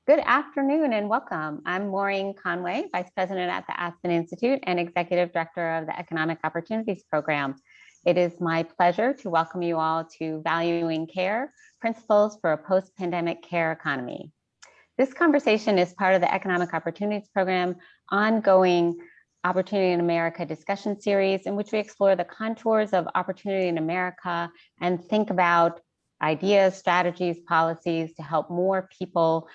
Good afternoon and welcome. I'm Maureen Conway, Vice President at the Aspen Institute and Executive Director of the Economic Opportunities Program. It is my pleasure to welcome you all to Valuing Care, Principles for a Post-Pandemic Care Economy. This conversation is part of the Economic Opportunities Program ongoing Opportunity in America discussion series, in which we explore the contours of opportunity in America and think about ideas, strategies, policies to help more people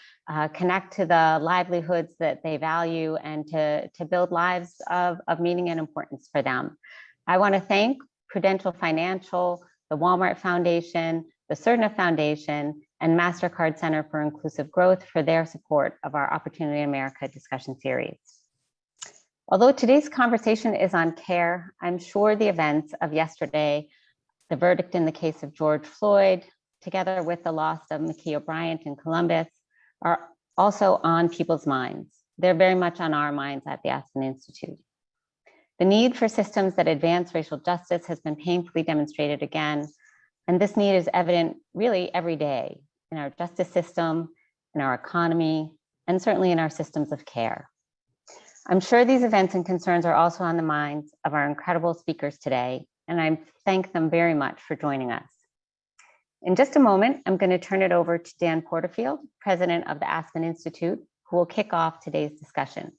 connect to the livelihoods that they value and to build lives of meaning and importance for them. I want to thank Prudential Financial, the Walmart Foundation, the Cerna Foundation, and MasterCard Center for Inclusive Growth for their support of our Opportunity in America discussion series. Although today's conversation is on care, I'm sure the events of yesterday, the verdict in the case of George Floyd, together with the loss of Ma'Khia Bryant in Columbus, are also on people's minds. They're very much on our minds at the Aspen Institute. The need for systems that advance racial justice has been painfully demonstrated again, and this need is evident really every day in our justice system, in our economy, and certainly in our systems of care. I'm sure these events and concerns are also on the minds of our incredible speakers today, and I thank them very much for joining us. In just a moment, I'm going to turn it over to Dan Porterfield, President of the Aspen Institute, who will kick off today's discussion.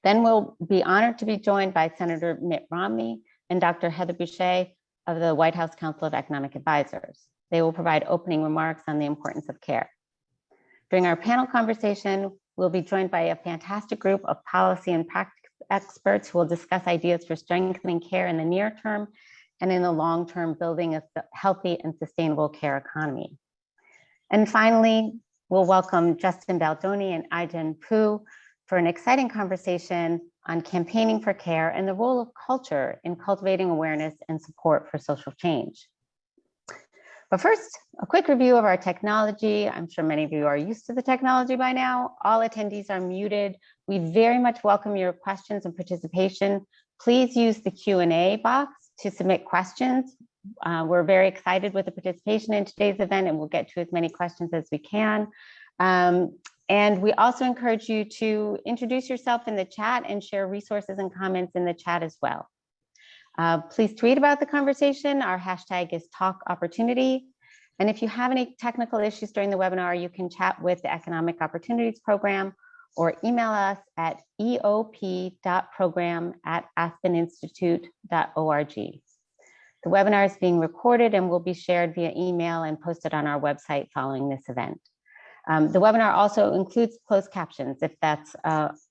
Then we'll be honored to be joined by Senator Mitt Romney and Dr. Heather Boushey of the White House Council of Economic Advisors. They will provide opening remarks on the importance of care. During our panel conversation, we'll be joined by a fantastic group of policy and practice experts who will discuss ideas for strengthening care in the near term and in the long term, building a healthy and sustainable care economy. And finally, we'll welcome Justin Baldoni and Ai-jen Poo for an exciting conversation on campaigning for care and the role of culture in cultivating awareness and support for social change. But first, a quick review of our technology. I'm sure many of you are used to the technology by now. All attendees are muted. We very much welcome your questions and participation. Please use the Q&A box to submit questions. We're very excited with the participation in today's event, and we'll get to as many questions as we can. And we also encourage you to introduce yourself in the chat and share resources and comments in the chat as well. Please tweet about the conversation. Our hashtag is TalkOpportunity. And if you have any technical issues during the webinar, you can chat with the Economic Opportunities Program or email us at eop.program@aspeninstitute.org. The webinar is being recorded and will be shared via email and posted on our website following this event. The webinar also includes closed captions. If that's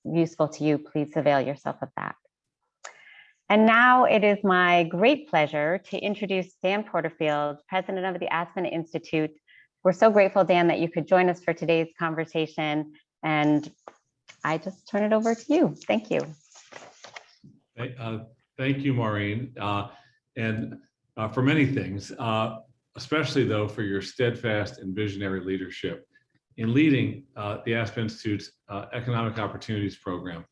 useful to you, please avail yourself of that. And now it is my great pleasure to introduce Dan Porterfield, President of the Aspen Institute. We're so grateful, Dan, that you could join us for today's conversation. And I just turn it over to you. Thank you. Thank you, Maureen, and for many things, especially though for your steadfast and visionary leadership in leading the Aspen Institute's Economic Opportunities Program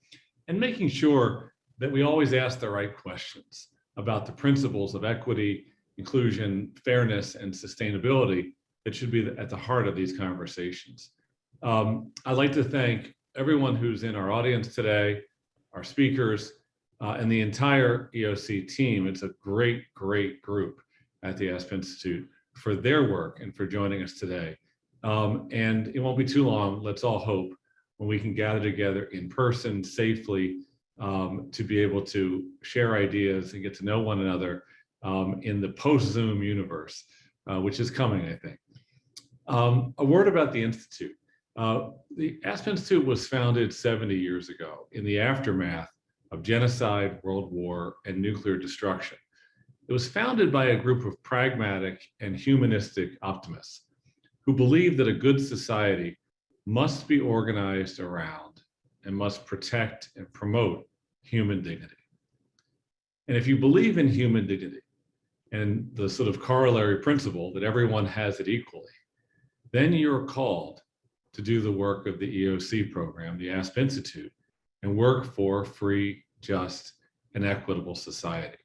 and making sure that we always ask the right questions about the principles of equity, inclusion, fairness, and sustainability that should be at the heart of these conversations. I'd like to thank everyone who's in our audience today, our speakers, and the entire EOC team. It's a great, great group at the Aspen Institute for their work and for joining us today. And it won't be too long, let's all hope, when we can gather together in person safely to be able to share ideas and get to know one another in the post-Zoom universe, which is coming, I think. A word about the Institute. The Aspen Institute was founded 70 years ago in the aftermath of genocide, world war, and nuclear destruction. It was founded by a group of pragmatic and humanistic optimists who believed that a good society must be organized around and must protect and promote human dignity. And if you believe in human dignity and the sort of corollary principle that everyone has it equally, then you're called to do the work of the EOC program, the Aspen Institute, and work for free, just, and equitable society.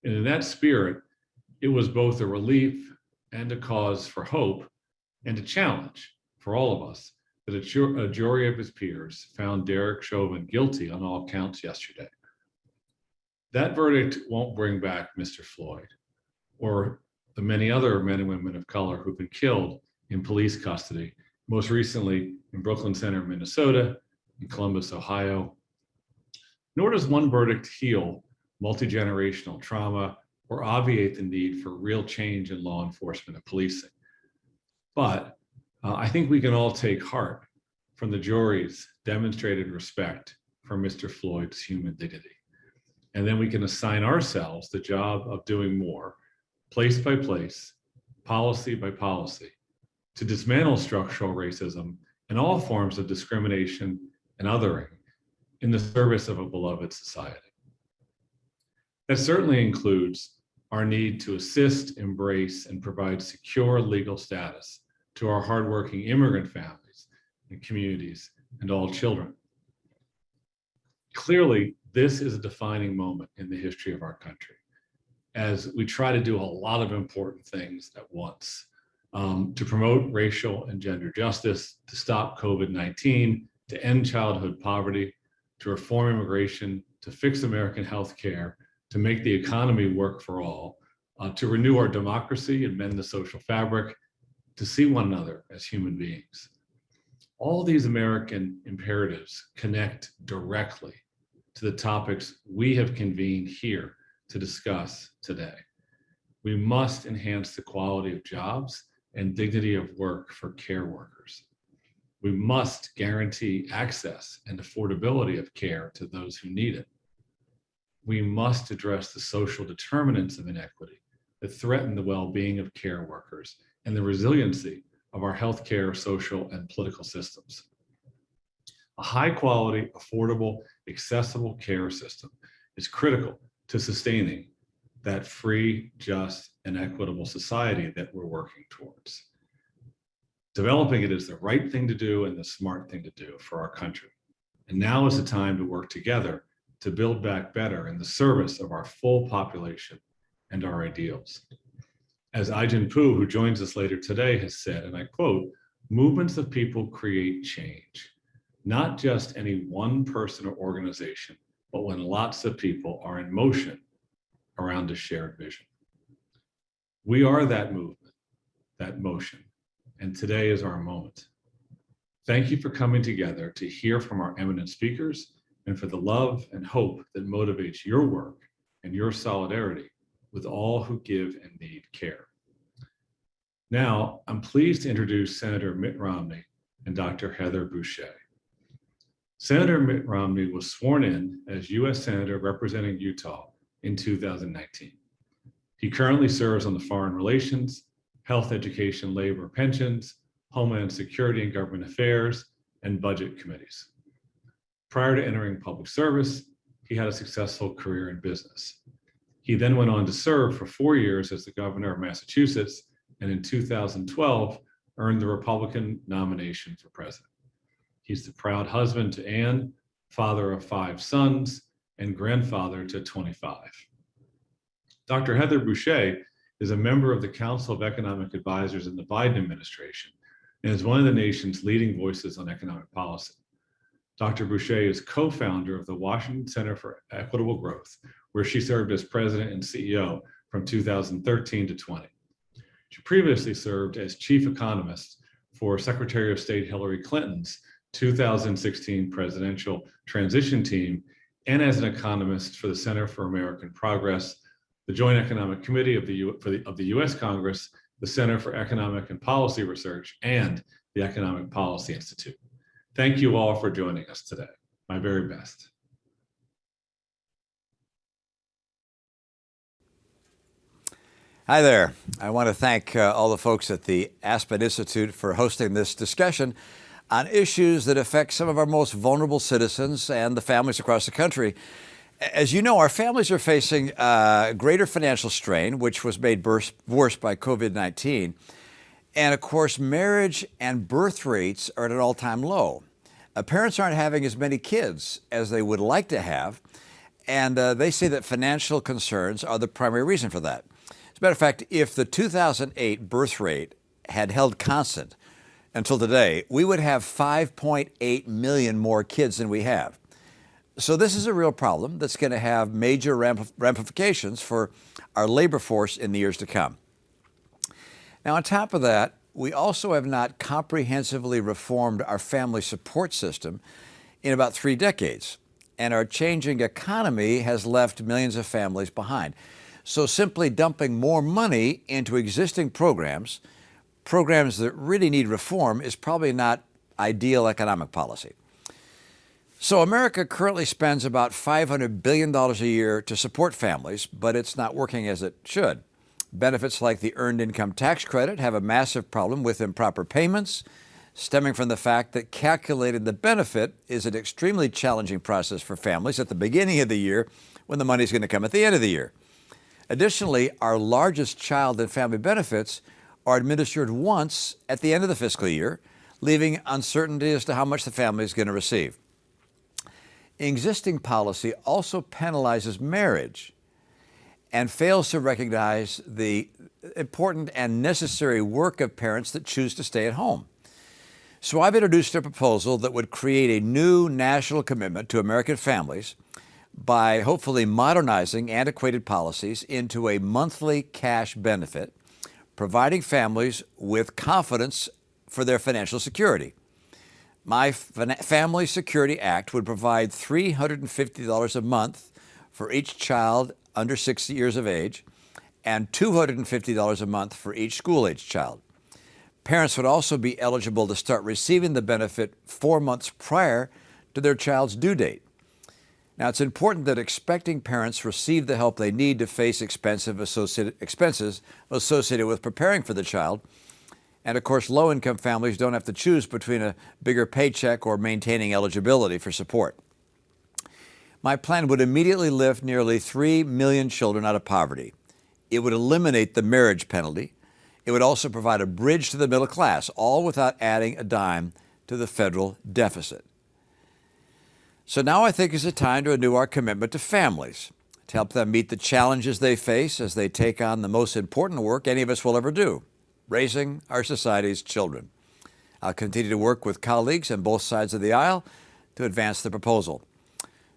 And in that spirit, it was both a relief and a cause for hope and a challenge for all of us that a jury of his peers found Derek Chauvin guilty on all counts yesterday. That verdict won't bring back Mr. Floyd or the many other men and women of color who've been killed in police custody, most recently in Brooklyn Center, Minnesota, in Columbus, Ohio. Nor does one verdict heal multi-generational trauma or obviate the need for real change in law enforcement and policing. But I think we can all take heart from the jury's demonstrated respect for Mr. Floyd's human dignity. And then we can assign ourselves the job of doing more, place by place, policy by policy, to dismantle structural racism and all forms of discrimination and othering in the service of a beloved society. That certainly includes our need to assist, embrace, and provide secure legal status to our hardworking immigrant families and communities and all children. Clearly, this is a defining moment in the history of our country as we try to do a lot of important things at once to promote racial and gender justice, to stop COVID-19, to end childhood poverty, to reform immigration, to fix American healthcare, to make the economy work for all, to renew our democracy and mend the social fabric, to see one another as human beings. All these American imperatives connect directly to the topics we have convened here to discuss today. We must enhance the quality of jobs and dignity of work for care workers. We must guarantee access and affordability of care to those who need it. We must address the social determinants of inequity that threaten the well-being of care workers and the resiliency of our healthcare, social, and political systems. A high-quality, affordable, accessible care system is critical to sustaining that free, just, and equitable society that we're working towards. Developing it is the right thing to do and the smart thing to do for our country. And now is the time to work together to build back better in the service of our full population and our ideals. As Ai-jen Poo, who joins us later today, has said, and I quote, "Movements of people create change, not just any one person or organization, but when lots of people are in motion around a shared vision." We are that movement, that motion, and today is our moment. Thank you for coming together to hear from our eminent speakers and for the love and hope that motivates your work and your solidarity with all who give and need care. Now, I'm pleased to introduce Senator Mitt Romney and Dr. Heather Boushey. Senator Mitt Romney was sworn in as U.S. Senator representing Utah in 2019. He currently serves on the Foreign Relations, Health, Education, Labor, Pensions, Homeland Security and Government Affairs, and Budget committees. Prior to entering public service, he had a successful career in business. He then went on to serve for 4 years as the governor of Massachusetts, and in 2012 earned the Republican nomination for president. He's the proud husband to Anne, father of 5 sons, and grandfather to 25. Dr. Heather Boushey is a member of the Council of Economic Advisors in the Biden administration and is one of the nation's leading voices on economic policy. Dr. Boushey is co-founder of the Washington Center for Equitable Growth, where she served as president and CEO from 2013 to 20. She previously served as chief economist for Secretary of State Hillary Clinton's 2016 presidential transition team and as an economist for the Center for American Progress, the Joint Economic Committee of the U.S. Congress, the Center for Economic and Policy Research, and the Economic Policy Institute. Thank you all for joining us today. My very best. Hi there. I want to thank all the folks at the Aspen Institute for hosting this discussion on issues that affect some of our most vulnerable citizens and the families across the country. As you know, our families are facing greater financial strain, which was made worse by COVID-19. And of course, marriage and birth rates are at an all-time low. Parents aren't having as many kids as they would like to have, and they say that financial concerns are the primary reason for that. As a matter of fact, if the 2008 birth rate had held constant until today, we would have 5.8 million more kids than we have. So this is a real problem that's going to have major ramifications for our labor force in the years to come. Now, on top of that, we also have not comprehensively reformed our family support system in about 3 decades, and our changing economy has left millions of families behind. So simply dumping more money into existing programs that really need reform, is probably not ideal economic policy. So America currently spends about $500 billion a year to support families, but it's not working as it should. Benefits like the Earned Income Tax Credit have a massive problem with improper payments, stemming from the fact that calculating the benefit is an extremely challenging process for families at the beginning of the year when the money is going to come at the end of the year. Additionally, our largest child and family benefits are administered once at the end of the fiscal year, leaving uncertainty as to how much the family is going to receive. Existing policy also penalizes marriage and fails to recognize the important and necessary work of parents that choose to stay at home. So I've introduced a proposal that would create a new national commitment to American families by hopefully modernizing antiquated policies into a monthly cash benefit, providing families with confidence for their financial security. My Family Security Act would provide $350 a month for each child under 6 years of age and $250 a month for each school-age child. Parents would also be eligible to start receiving the benefit 4 months prior to their child's due date. Now, it's important that expecting parents receive the help they need to face expenses associated with preparing for the child. And of course, low-income families don't have to choose between a bigger paycheck or maintaining eligibility for support. My plan would immediately lift nearly 3 million children out of poverty. It would eliminate the marriage penalty. It would also provide a bridge to the middle class, all without adding a dime to the federal deficit. So now I think is the time to renew our commitment to families, to help them meet the challenges they face as they take on the most important work any of us will ever do, raising our society's children. I'll continue to work with colleagues on both sides of the aisle to advance the proposal.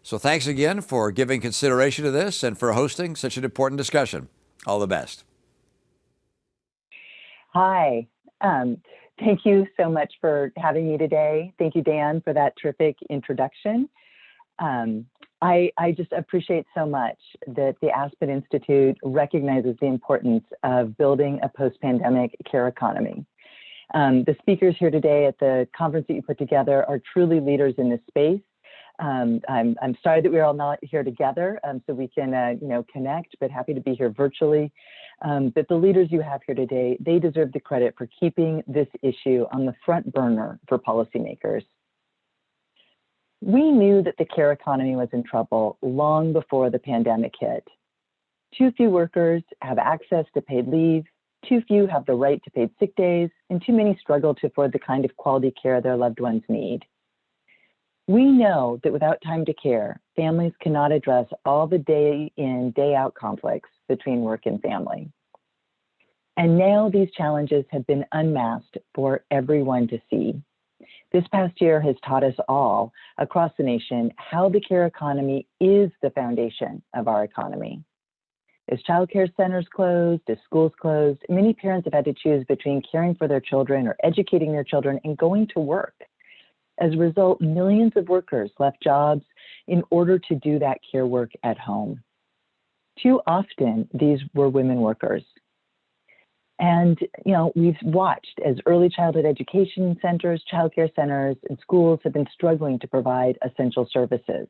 So thanks again for giving consideration to this and for hosting such an important discussion. All the best. Hi. Thank you so much for having me today. Thank you, Dan, for that terrific introduction. I just appreciate so much that the Aspen Institute recognizes the importance of building a post-pandemic care economy. The speakers here today at the conference that you put together are truly leaders in this space. I'm sorry that we're all not here together so we can connect, but happy to be here virtually. But the leaders you have here today, they deserve the credit for keeping this issue on the front burner for policymakers. We knew that the care economy was in trouble long before the pandemic hit. Too few workers have access to paid leave, too few have the right to paid sick days, and too many struggle to afford the kind of quality care their loved ones need. We know that without time to care, families cannot address all the day in, day out conflicts between work and family. And now these challenges have been unmasked for everyone to see. This past year has taught us all across the nation how the care economy is the foundation of our economy. As childcare centers closed, as schools closed, many parents have had to choose between caring for their children or educating their children and going to work. As a result, millions of workers left jobs in order to do that care work at home. Too often, these were women workers. And, we've watched as early childhood education centers, childcare centers, and schools have been struggling to provide essential services.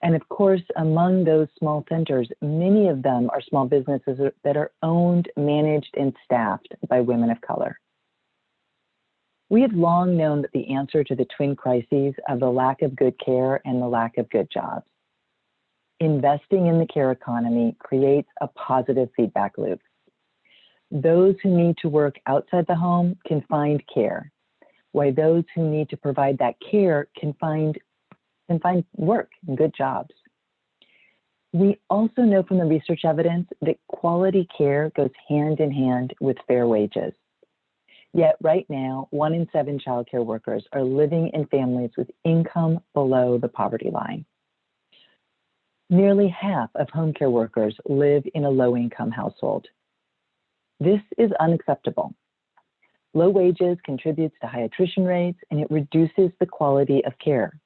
And of course, among those small centers, many of them are small businesses that are owned, managed, and staffed by women of color. We have long known that the answer to the twin crises of the lack of good care and the lack of good jobs. Investing in the care economy creates a positive feedback loop. Those who need to work outside the home can find care, while those who need to provide that care can find work and good jobs. We also know from the research evidence that quality care goes hand in hand with fair wages. Yet right now, 1 in 7 childcare workers are living in families with income below the poverty line. Nearly half of home care workers live in a low-income household. This is unacceptable. Low wages contributes to high attrition rates, and it reduces the quality of care.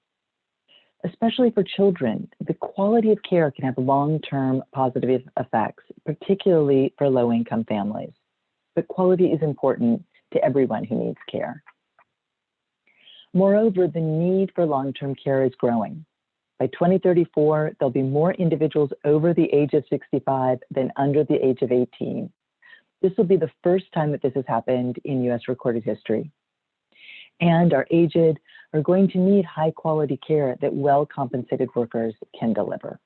Especially for children, the quality of care can have long-term positive effects, particularly for low-income families. But quality is important to everyone who needs care. Moreover, the need for long-term care is growing. By 2034, there'll be more individuals over the age of 65 than under the age of 18. This will be the first time that this has happened in US recorded history. And our aged are going to need high quality care that well-compensated workers can deliver.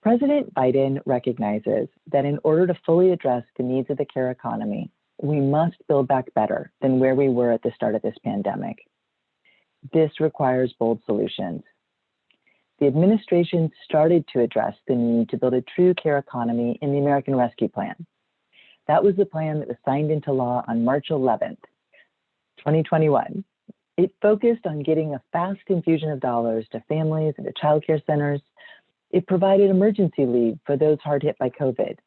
President Biden recognizes that in order to fully address the needs of the care economy, we must build back better than where we were at the start of this pandemic. This requires bold solutions. The administration started to address the need to build a true care economy in the American Rescue Plan. That was the plan that was signed into law on March 11th, 2021. It focused on getting a fast infusion of dollars to families and to childcare centers. It provided emergency leave for those hard hit by COVID.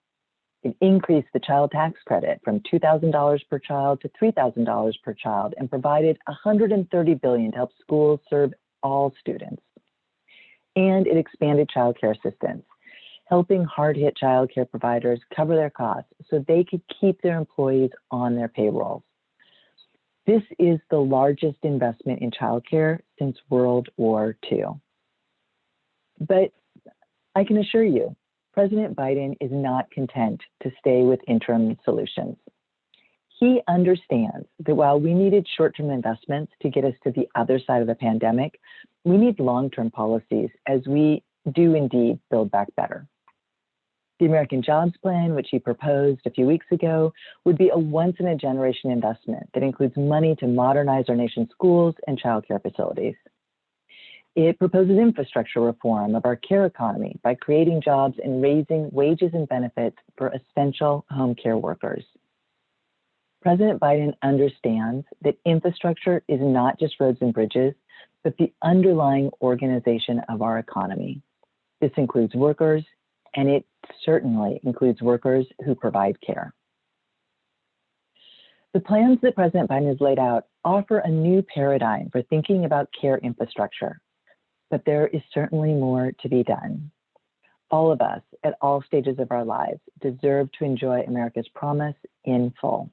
It increased the child tax credit from $2,000 per child to $3,000 per child and provided $130 billion to help schools serve all students. And it expanded child care assistance, helping hard-hit child care providers cover their costs so they could keep their employees on their payrolls. This is the largest investment in childcare since World War II. But I can assure you, President Biden is not content to stay with interim solutions. He understands that while we needed short-term investments to get us to the other side of the pandemic, we need long-term policies as we do indeed build back better. The American Jobs Plan, which he proposed a few weeks ago, would be a once-in-a-generation investment that includes money to modernize our nation's schools and childcare facilities. It proposes infrastructure reform of our care economy by creating jobs and raising wages and benefits for essential home care workers. President Biden understands that infrastructure is not just roads and bridges, but the underlying organization of our economy. This includes workers, and it certainly includes workers who provide care. The plans that President Biden has laid out offer a new paradigm for thinking about care infrastructure, but there is certainly more to be done. All of us at all stages of our lives deserve to enjoy America's promise in full.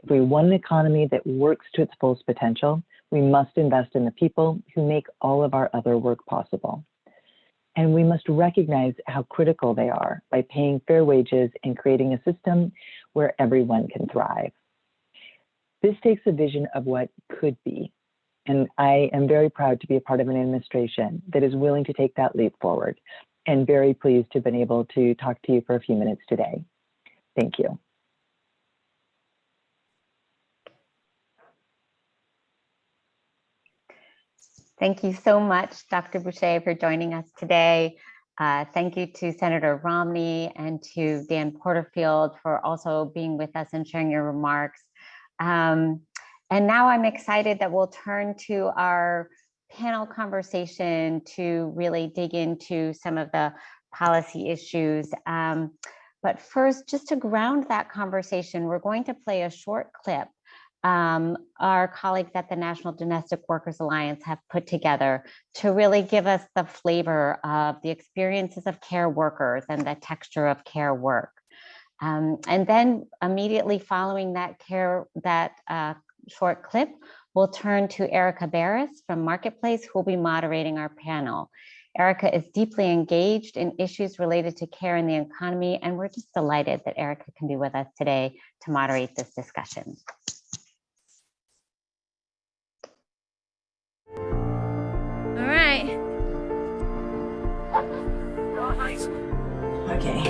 If we want an economy that works to its fullest potential, we must invest in the people who make all of our other work possible. And we must recognize how critical they are by paying fair wages and creating a system where everyone can thrive. This takes a vision of what could be. And I am very proud to be a part of an administration that is willing to take that leap forward, and very pleased to have been able to talk to you for a few minutes today. Thank you. Thank you so much, Dr. Boucher, for joining us today. Thank you to Senator Romney and to Dan Porterfield for also being with us and sharing your remarks. And now I'm excited that we'll turn to our panel conversation to really dig into some of the policy issues. But first, just to ground that conversation, we're going to play a short clip our colleagues at the National Domestic Workers Alliance have put together to really give us the flavor of the experiences of care workers and the texture of care work. And then immediately following that short clip, we'll turn to Erica Barris from Marketplace, who will be moderating our panel. Erica is deeply engaged in issues related to care in the economy, and we're just delighted that Erica can be with us today to moderate this discussion. All right. Okay,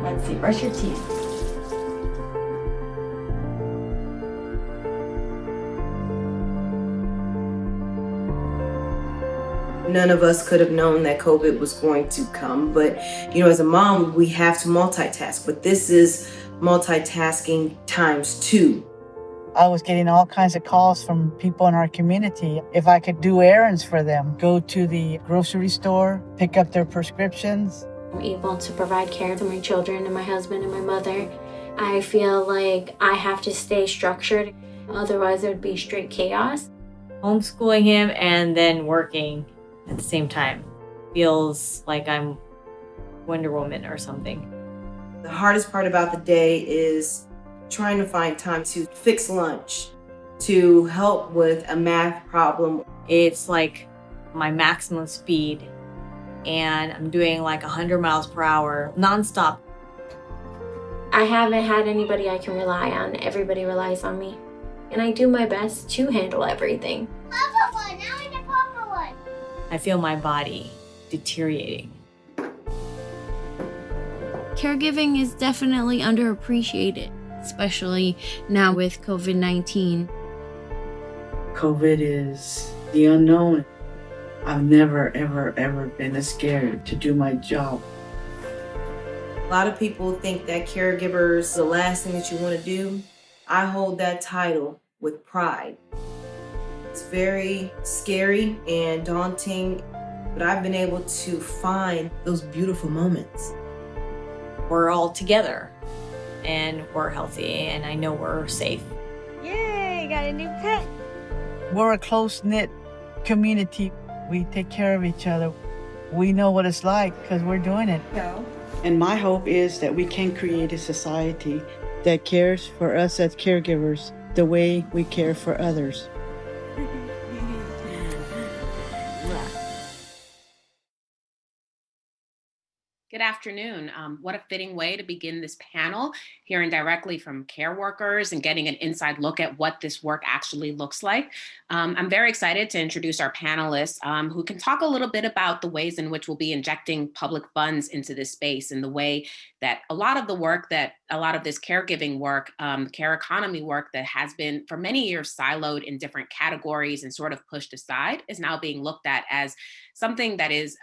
let's see, brush your teeth. None of us could have known that COVID was going to come, but as a mom, we have to multitask, but this is multitasking times 2. I was getting all kinds of calls from people in our community if I could do errands for them, go to the grocery store, pick up their prescriptions. I'm able to provide care to my children and my husband and my mother. I feel like I have to stay structured, otherwise it would be straight chaos. Homeschooling him and then working at the same time feels like I'm Wonder Woman or something. The hardest part about the day is trying to find time to fix lunch, to help with a math problem. It's like my maximum speed and I'm doing like 100 miles per hour nonstop. I haven't had anybody I can rely on. Everybody relies on me. And I do my best to handle everything. Papa one, now I need a Papa one. I feel my body deteriorating. Caregiving is definitely underappreciated, especially now with COVID-19. COVID is the unknown. I've never, ever, ever been as scared to do my job. A lot of people think that caregiver is the last thing that you want to do. I hold that title with pride. It's very scary and daunting, but I've been able to find those beautiful moments. We're all together and we're healthy and I know we're safe. Yay, got a new pet. We're a close-knit community. We take care of each other. We know what it's like because we're doing it. And my hope is that we can create a society that cares for us as caregivers the way we care for others. Good afternoon. What a fitting way to begin this panel, hearing directly from care workers and getting an inside look at what this work actually looks like. I'm very excited to introduce our panelists who can talk a little bit about the ways in which we'll be injecting public funds into this space and the way that a lot of the work that a lot of this caregiving work, care economy work that has been for many years siloed in different categories and sort of pushed aside is now being looked at as something that is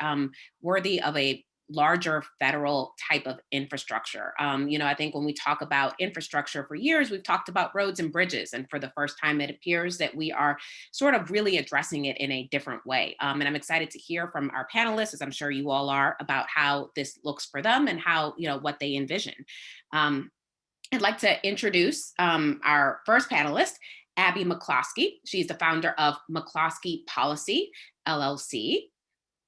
worthy of a larger federal type of infrastructure. I think when we talk about infrastructure for years, we've talked about roads and bridges. And for the first time, it appears that we are sort of really addressing it in a different way. And I'm excited to hear from our panelists, as I'm sure you all are, about how this looks for them and how, what they envision. I'd like to introduce our first panelist, Abby McCloskey. She's the founder of McCloskey Policy, LLC.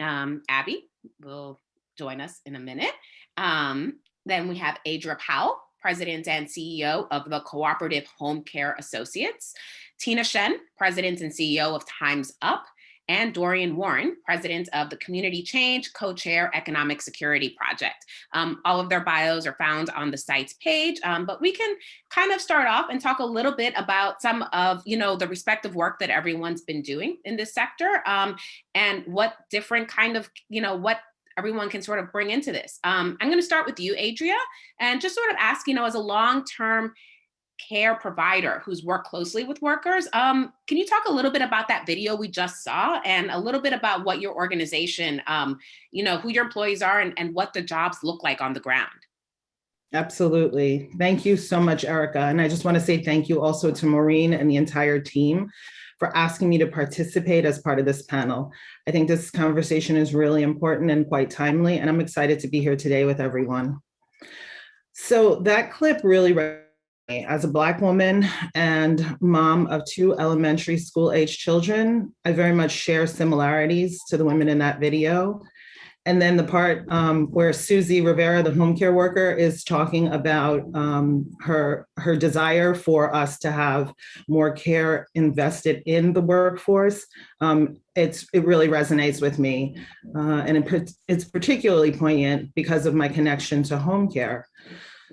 Abby will join us in a minute. Then we have Adria Powell, President and CEO of the Cooperative Home Care Associates, Tina Shen, President and CEO of Time's Up, and Dorian Warren, President of the Community Change Co-Chair Economic Security Project. All of their bios are found on the site's page, but we can kind of start off and talk a little bit about some of, the respective work that everyone's been doing in this sector and what different kind of, what everyone can sort of bring into this. I'm going to start with you, Adria, and just sort of ask, as a long-term care provider who's worked closely with workers, can you talk a little bit about that video we just saw and a little bit about what your organization, who your employees are and what the jobs look like on the ground? Absolutely. Thank you so much, Erica. And I just want to say thank you also to Maureen and the entire team for asking me to participate as part of this panel. I think this conversation is really important and quite timely, and I'm excited to be here today with everyone. So that clip really resonated with me. As a Black woman and mom of 2 elementary school age children, I very much share similarities to the women in that video. And then the part where Susie Rivera, the home care worker, is talking about her desire for us to have more care invested in the workforce. It really resonates with me. And it's particularly poignant because of my connection to home care.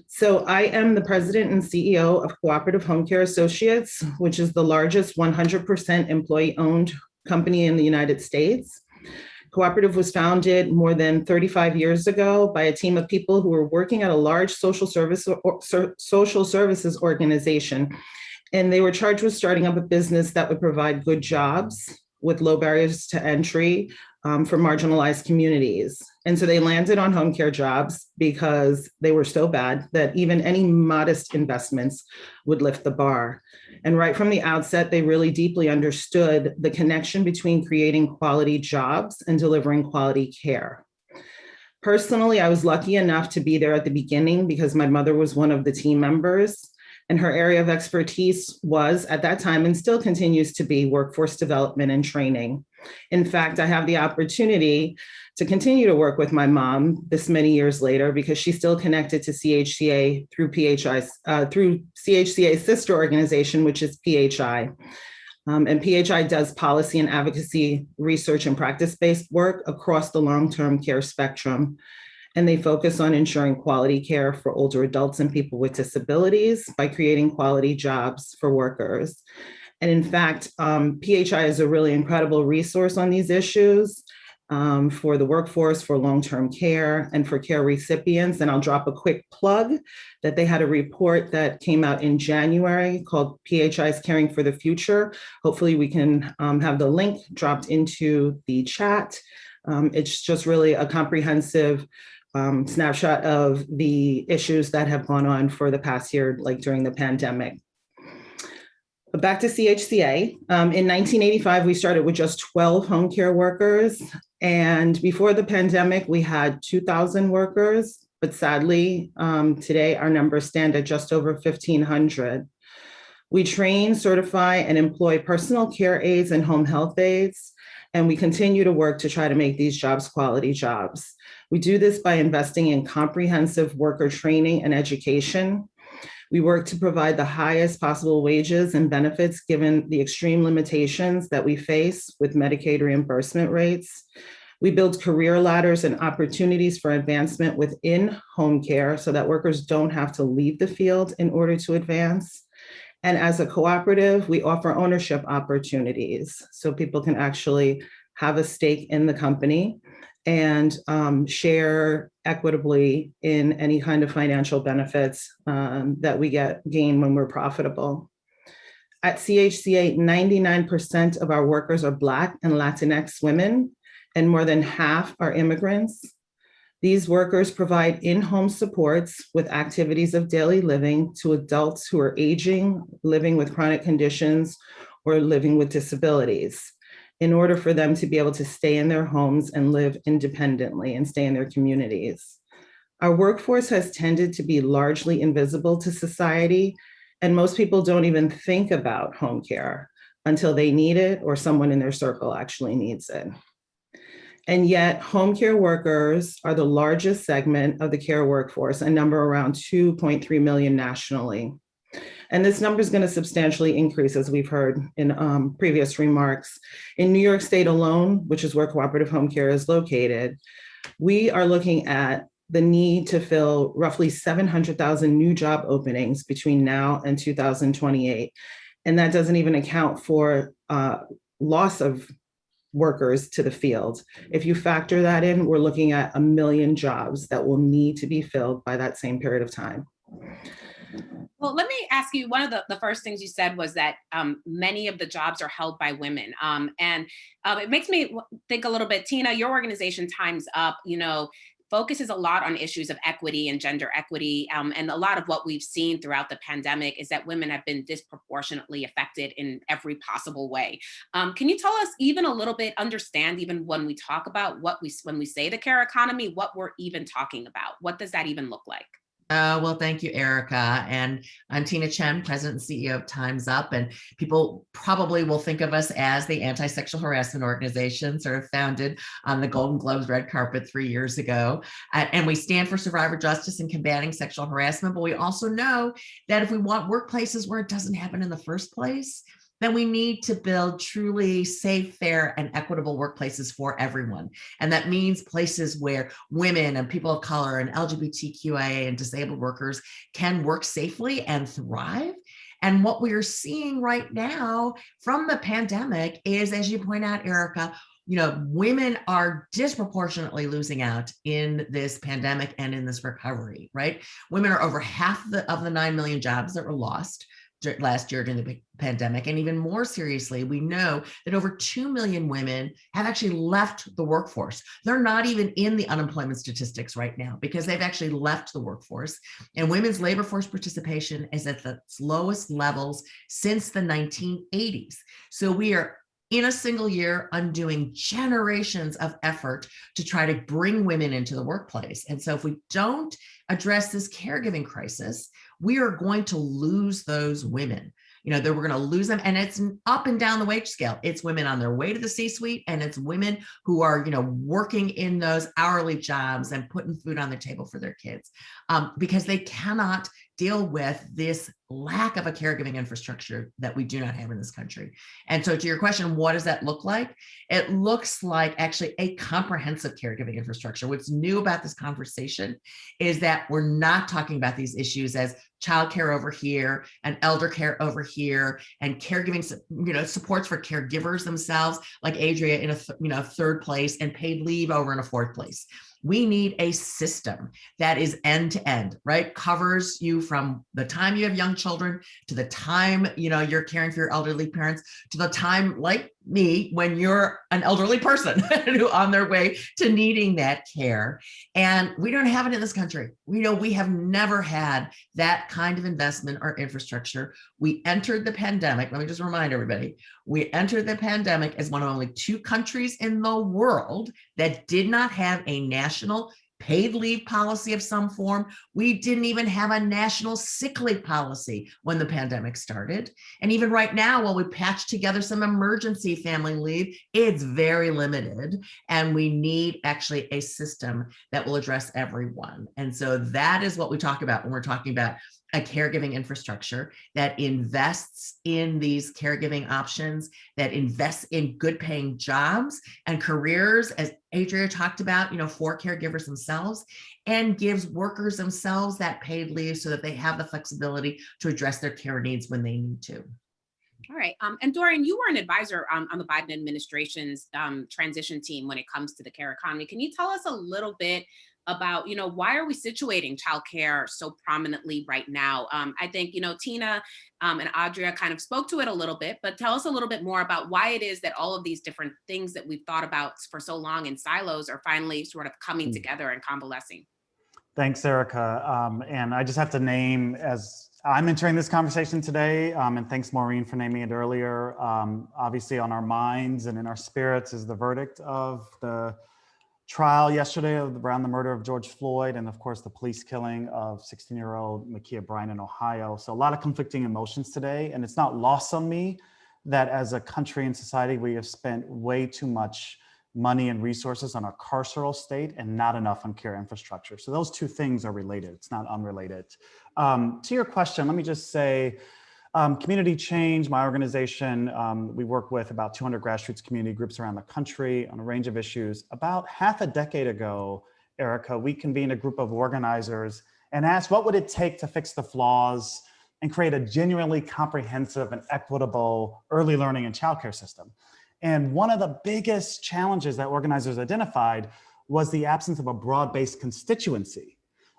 So I am the president and CEO of Cooperative Home Care Associates, which is the largest 100% employee-owned company in the United States. Cooperative was founded more than 35 years ago by a team of people who were working at a large social services organization. And they were charged with starting up a business that would provide good jobs with low barriers to entry for marginalized communities. And so they landed on home care jobs because they were so bad that even any modest investments would lift the bar. And right from the outset, they really deeply understood the connection between creating quality jobs and delivering quality care. Personally, I was lucky enough to be there at the beginning because my mother was one of the team members, and her area of expertise was, at that time, and still continues to be, workforce development and training. In fact, I have the opportunity to continue to work with my mom this many years later because she's still connected to CHCA through through CHCA's sister organization, which is PHI. And PHI does policy and advocacy research and practice-based work across the long-term care spectrum. And they focus on ensuring quality care for older adults and people with disabilities by creating quality jobs for workers. And in fact, PHI is a really incredible resource on these issues for the workforce, for long-term care, and for care recipients. And I'll drop a quick plug that they had a report that came out in January called PHI's Caring for the Future. Hopefully we can have the link dropped into the chat. It's just really a comprehensive snapshot of the issues that have gone on for the past year, like during the pandemic. But back to CHCA. In 1985, we started with just 12 home care workers. And before the pandemic, we had 2,000 workers. But sadly, today our numbers stand at just over 1,500. We train, certify, and employ personal care aides and home health aides. And we continue to work to try to make these jobs quality jobs. We do this by investing in comprehensive worker training and education. We work to provide the highest possible wages and benefits given the extreme limitations that we face with Medicaid reimbursement rates. We build career ladders and opportunities for advancement within home care so that workers don't have to leave the field in order to advance. And as a cooperative, we offer ownership opportunities so people can actually have a stake in the company and share equitably in any kind of financial benefits that we gain when we're profitable. At CHCA, 99% of our workers are Black and Latinx women, and more than half are immigrants. These workers provide in-home supports with activities of daily living to adults who are aging, living with chronic conditions, or living with disabilities, in order for them to be able to stay in their homes and live independently and stay in their communities. Our workforce has tended to be largely invisible to society, and most people don't even think about home care until they need it or someone in their circle actually needs it. And yet, home care workers are the largest segment of the care workforce, a number around 2.3 million nationally. And this number is going to substantially increase, as we've heard in previous remarks. In New York State alone, which is where cooperative home care is located, we are looking at the need to fill roughly 700,000 new job openings between now and 2028. And that doesn't even account for loss of workers to the field. If you factor that in, we're looking at 1 million jobs that will need to be filled by that same period of time. Well, let me ask you, one of the first things you said was that many of the jobs are held by women. And it makes me think a little bit, Tina, your organization Time's Up, focuses a lot on issues of equity and gender equity. And a lot of what we've seen throughout the pandemic is that women have been disproportionately affected in every possible way. Can you tell us even a little bit, understand even when we talk about when we say the care economy, what we're even talking about? What does that even look like? Well, thank you, Erica. And I'm Tina Chen, President and CEO of Time's Up. And people probably will think of us as the anti-sexual harassment organization, sort of founded on the Golden Globes red carpet 3 years ago. And we stand for survivor justice and combating sexual harassment. But we also know that if we want workplaces where it doesn't happen in the first place, then we need to build truly safe, fair, and equitable workplaces for everyone. And that means places where women and people of color and LGBTQIA and disabled workers can work safely and thrive. And what we are seeing right now from the pandemic is, as you point out, Erica, women are disproportionately losing out in this pandemic and in this recovery, right? Women are over half of the 9 million jobs that were lost last year during the pandemic. And even more seriously, we know that over 2 million women have actually left the workforce. They're not even in the unemployment statistics right now because they've actually left the workforce. And women's labor force participation is at the lowest levels since the 1980s. So we are in a single year undoing generations of effort to try to bring women into the workplace. And so if we don't address this caregiving crisis, we are going to lose those women. That we're going to lose them. And it's up and down the wage scale. It's women on their way to the C-suite, and it's women who are, working in those hourly jobs and putting food on the table for their kids, because they cannot deal with this lack of a caregiving infrastructure that we do not have in this country. And so to your question, what does that look like? It looks like actually a comprehensive caregiving infrastructure. What's new about this conversation is that we're not talking about these issues as childcare over here and elder care over here and caregiving, supports for caregivers themselves, like Adria in a third place, and paid leave over in a fourth place. We need a system that is end to end, right? Covers you from the time you have young children to the time, you're caring for your elderly parents, to the time, like me, when you're an elderly person who on their way to needing that care. And we don't have it in this country. We have never had that kind of investment or infrastructure. We entered the pandemic. Let me just remind everybody, we entered the pandemic as one of only 2 countries in the world that did not have a national paid leave policy of some form. We didn't even have a national sick leave policy when the pandemic started. And even right now, while we patch together some emergency family leave, it's very limited. And we need actually a system that will address everyone. And so that is what we talk about when we're talking about a caregiving infrastructure that invests in these caregiving options, that invests in good paying jobs and careers, as Adria talked about, for caregivers themselves, and gives workers themselves that paid leave so that they have the flexibility to address their care needs when they need to. All right. And Dorian, you were an advisor on the Biden administration's transition team when it comes to the care economy. Can you tell us a little bit about, why are we situating childcare so prominently right now? I think, Tina and Adria kind of spoke to it a little bit, but tell us a little bit more about why it is that all of these different things that we've thought about for so long in silos are finally sort of coming together and convalescing. Thanks, Erica. And I just have to name, as I'm entering this conversation today, and thanks, Maureen, for naming it earlier. Obviously on our minds and in our spirits is the verdict of the trial yesterday around the murder of George Floyd, and of course the police killing of 16-year-old Ma'Khia Bryant in Ohio. So a lot of conflicting emotions today, and it's not lost on me that as a country and society, we have spent way too much money and resources on our carceral state and not enough on care infrastructure. So those two things are related. It's not unrelated. To your question, let me just say, Community Change, my organization, we work with about 200 grassroots community groups around the country on a range of issues. About half a decade ago, Erica, we convened a group of organizers and asked what would it take to fix the flaws and create a genuinely comprehensive and equitable early learning and childcare system. And one of the biggest challenges that organizers identified was the absence of a broad-based constituency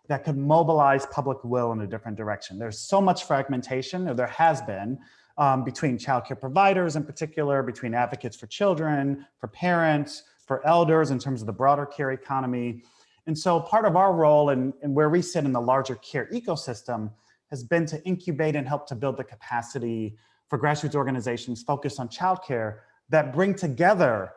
that could mobilize public will in a different direction. There's so much fragmentation, or there has been, between childcare providers in particular, between advocates for children, for parents, for elders in terms of the broader care economy. And so part of our role and where we sit in the larger care ecosystem has been to incubate and help to build the capacity for grassroots organizations focused on childcare that bring together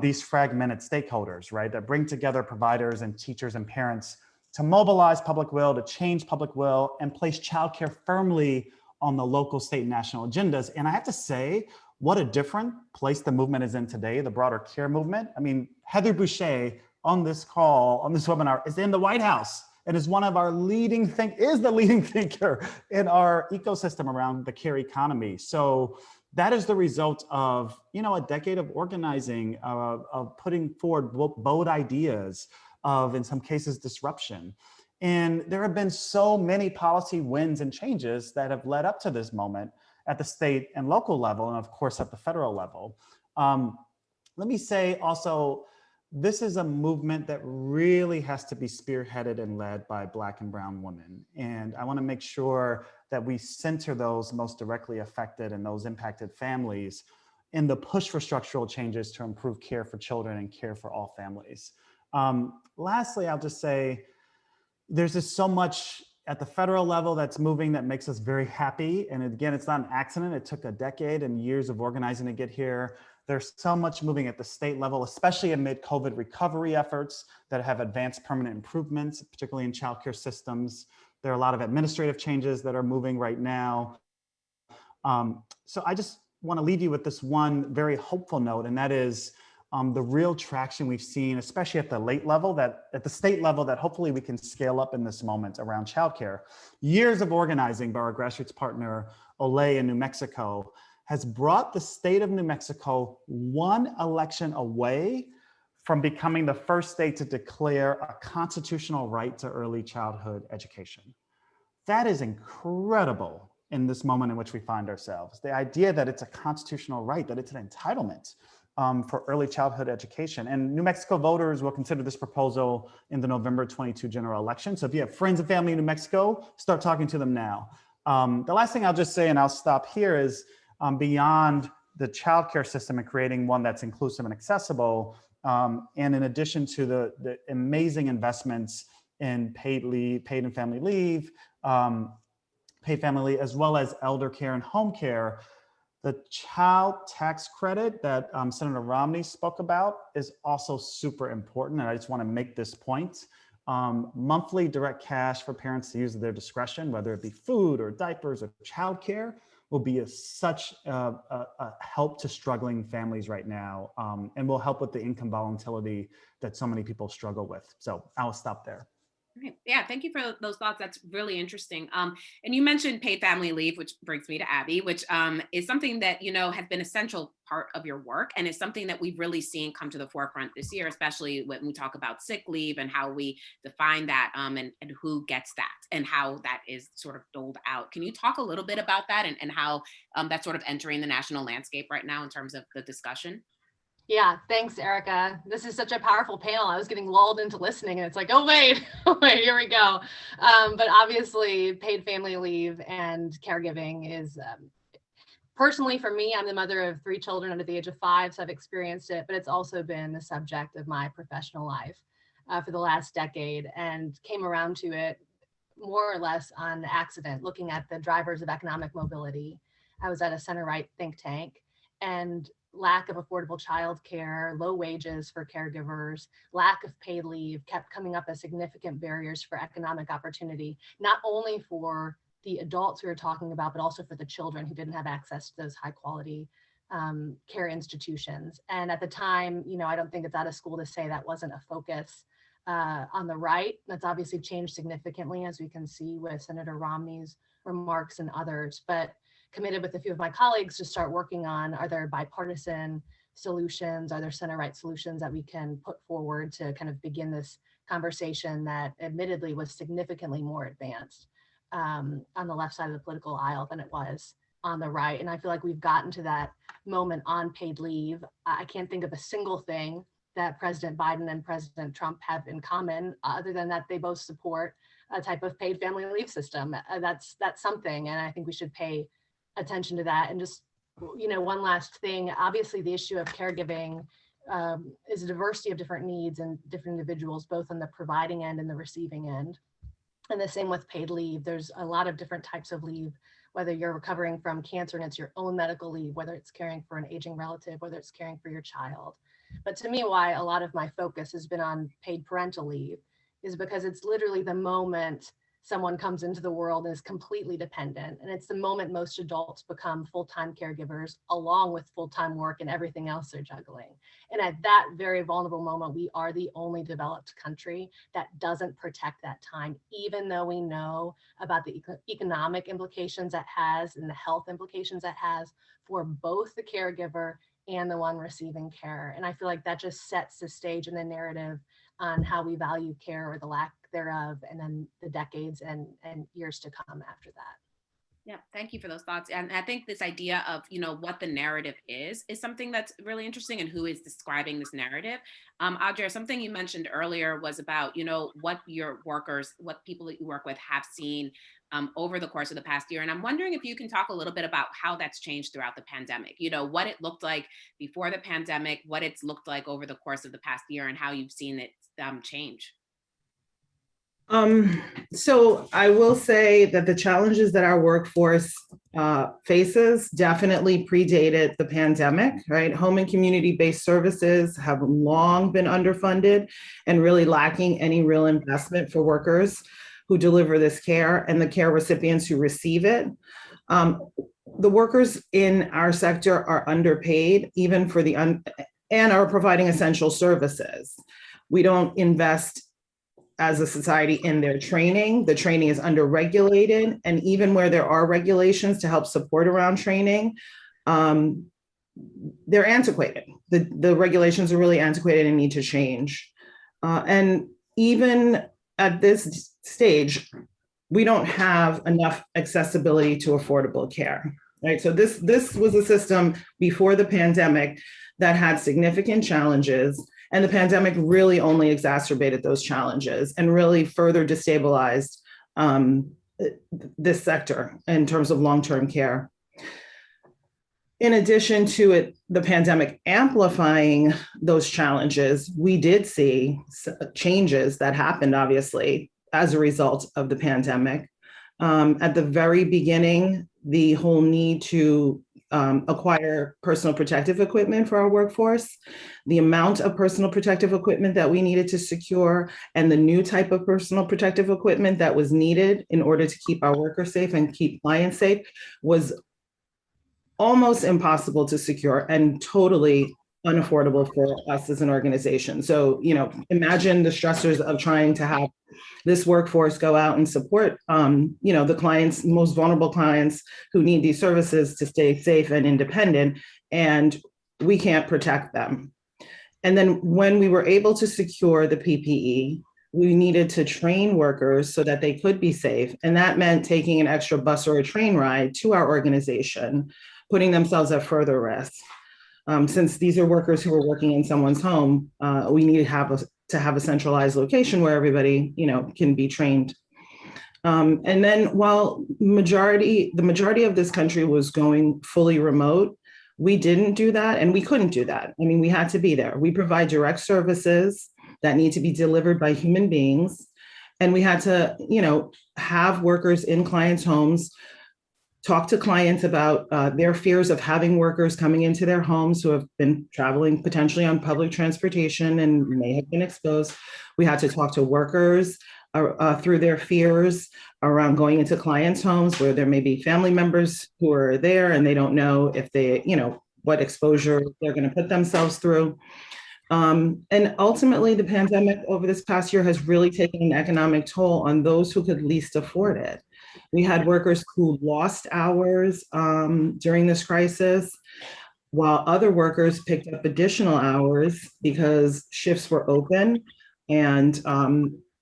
these fragmented stakeholders, right? That bring together providers and teachers and parents to mobilize public will, to change public will, and place childcare firmly on the local, state, and national agendas. And I have to say, what a different place the movement is in today, the broader care movement. I mean, Heather Boucher on this call, on this webinar, is in the White House and is one of our the leading thinker in our ecosystem around the care economy. So that is the result of, a decade of organizing, of putting forward bold ideas, of, in some cases, disruption. And there have been so many policy wins and changes that have led up to this moment at the state and local level, and of course at the federal level. Let me say also, this is a movement that really has to be spearheaded and led by Black and brown women. And I want to make sure that we center those most directly affected and those impacted families in the push for structural changes to improve care for children and care for all families. Lastly, I'll just say there's just so much at the federal level that's moving that makes us very happy. And again, it's not an accident. It took a decade and years of organizing to get here. There's so much moving at the state level, especially amid COVID recovery efforts that have advanced permanent improvements, particularly in childcare systems. There are a lot of administrative changes that are moving right now. So I just want to leave you with this one very hopeful note, and that is the real traction we've seen, especially at the at the state level, that hopefully we can scale up in this moment around childcare. Years of organizing by our grassroots partner, Olay in New Mexico, has brought the state of New Mexico one election away from becoming the first state to declare a constitutional right to early childhood education. That is incredible in this moment in which we find ourselves. The idea that it's a constitutional right, that it's an entitlement for early childhood education. And New Mexico voters will consider this proposal in the November 22 general election. So if you have friends and family in New Mexico, start talking to them now. The last thing I'll just say, and I'll stop here, is beyond the childcare system and creating one that's inclusive and accessible, and in addition to the amazing investments in paid and family leave, paid family leave, as well as elder care and home care, the child tax credit that Senator Romney spoke about is also super important. And I just want to make this point. Monthly direct cash for parents to use at their discretion, whether it be food or diapers or childcare, will be such a help to struggling families right now, and will help with the income volatility that so many people struggle with. So I'll stop there. Right. Yeah, thank you for those thoughts. That's really interesting. And you mentioned paid family leave, which brings me to Abby, which is something that, has been an essential part of your work, and is something that we've really seen come to the forefront this year, especially when we talk about sick leave and how we define that, and who gets that and how that is sort of doled out. Can you talk a little bit about that and how that's sort of entering the national landscape right now in terms of the discussion? Yeah, thanks, Erica. This is such a powerful panel. I was getting lulled into listening, and it's like, oh, wait, here we go. But obviously, paid family leave and caregiving is, personally for me, I'm the mother of 3 children under the age of 5, so I've experienced it, but it's also been the subject of my professional life for the last decade, and came around to it more or less on accident, looking at the drivers of economic mobility. I was at a center-right think tank, and lack of affordable childcare, low wages for caregivers, lack of paid leave kept coming up as significant barriers for economic opportunity, not only for the adults we were talking about, but also for the children who didn't have access to those high quality care institutions. And at the time, I don't think it's out of school to say that wasn't a focus on the right. That's obviously changed significantly, as we can see with Senator Romney's remarks and others, but committed with a few of my colleagues to start working on, are there bipartisan solutions? Are there center-right solutions that we can put forward to kind of begin this conversation that admittedly was significantly more advanced on the left side of the political aisle than it was on the right? And I feel like we've gotten to that moment on paid leave. I can't think of a single thing that President Biden and President Trump have in common, other than that they both support a type of paid family leave system. That's something, and I think we should pay attention to that. And just, one last thing, obviously the issue of caregiving is a diversity of different needs and different individuals, both on the providing end and the receiving end. And the same with paid leave. There's a lot of different types of leave, whether you're recovering from cancer and it's your own medical leave, whether it's caring for an aging relative, whether it's caring for your child. But to me, why a lot of my focus has been on paid parental leave is because it's literally the moment someone comes into the world and is completely dependent. And it's the moment most adults become full-time caregivers, along with full-time work and everything else they're juggling. And at that very vulnerable moment, we are the only developed country that doesn't protect that time, even though we know about the economic implications that has and the health implications that has for both the caregiver and the one receiving care. And I feel like that just sets the stage and the narrative on how we value care, or the lack thereof, and then the decades and years to come after that. Yeah, thank you for those thoughts. And I think this idea of, what the narrative is something that's really interesting, and who is describing this narrative. Audrey, something you mentioned earlier was about, what your workers, what people that you work with have seen over the course of the past year. And I'm wondering if you can talk a little bit about how that's changed throughout the pandemic, what it looked like before the pandemic, what it's looked like over the course of the past year, and how you've seen it change. So I will say that the challenges that our workforce faces definitely predated the pandemic, right? Home and community-based services have long been underfunded and really lacking any real investment for workers who deliver this care and the care recipients who receive it. The workers in our sector are underpaid, even for and are providing essential services. We don't invest as a society in their training. The training is under-regulated, and even where there are regulations to help support around training, they're antiquated. The regulations are really antiquated and need to change. And even at this stage, we don't have enough accessibility to affordable care, right? So this was a system before the pandemic that had significant challenges. And the pandemic really only exacerbated those challenges and really further destabilized this sector in terms of long-term care. In addition to the pandemic amplifying those challenges, we did see changes that happened, obviously, as a result of the pandemic. At the very beginning, the whole need to acquire personal protective equipment for our workforce, the amount of personal protective equipment that we needed to secure, and the new type of personal protective equipment that was needed in order to keep our workers safe and keep clients safe was almost impossible to secure and totally unaffordable for us as an organization. So, imagine the stressors of trying to have this workforce go out and support, the clients, most vulnerable clients who need these services to stay safe and independent, and we can't protect them. And then when we were able to secure the PPE, we needed to train workers so that they could be safe. And that meant taking an extra bus or a train ride to our organization, putting themselves at further risk. Since these are workers who are working in someone's home, we need to have a centralized location where everybody, can be trained. And then while the majority of this country was going fully remote, we didn't do that, and we couldn't do that. I mean, we had to be there. We provide direct services that need to be delivered by human beings. And we had to, have workers in clients' homes talk to clients about their fears of having workers coming into their homes who have been traveling potentially on public transportation and may have been exposed. We had to talk to workers through their fears around going into clients' homes where there may be family members who are there and they don't know if they, what exposure they're going to put themselves through. And ultimately, the pandemic over this past year has really taken an economic toll on those who could least afford it. We had workers who lost hours during this crisis, while other workers picked up additional hours because shifts were open. And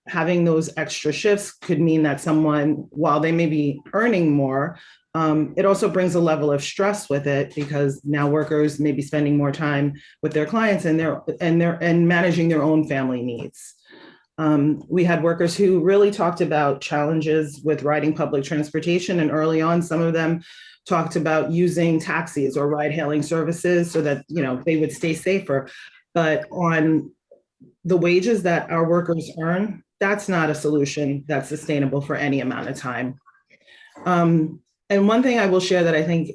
having those extra shifts could mean that someone, while they may be earning more, it also brings a level of stress with it because now workers may be spending more time with their clients and managing their own family needs. We had workers who really talked about challenges with riding public transportation, and early on, some of them talked about using taxis or ride-hailing services so that they would stay safer. But on the wages that our workers earn, that's not a solution that's sustainable for any amount of time. And one thing I will share that I think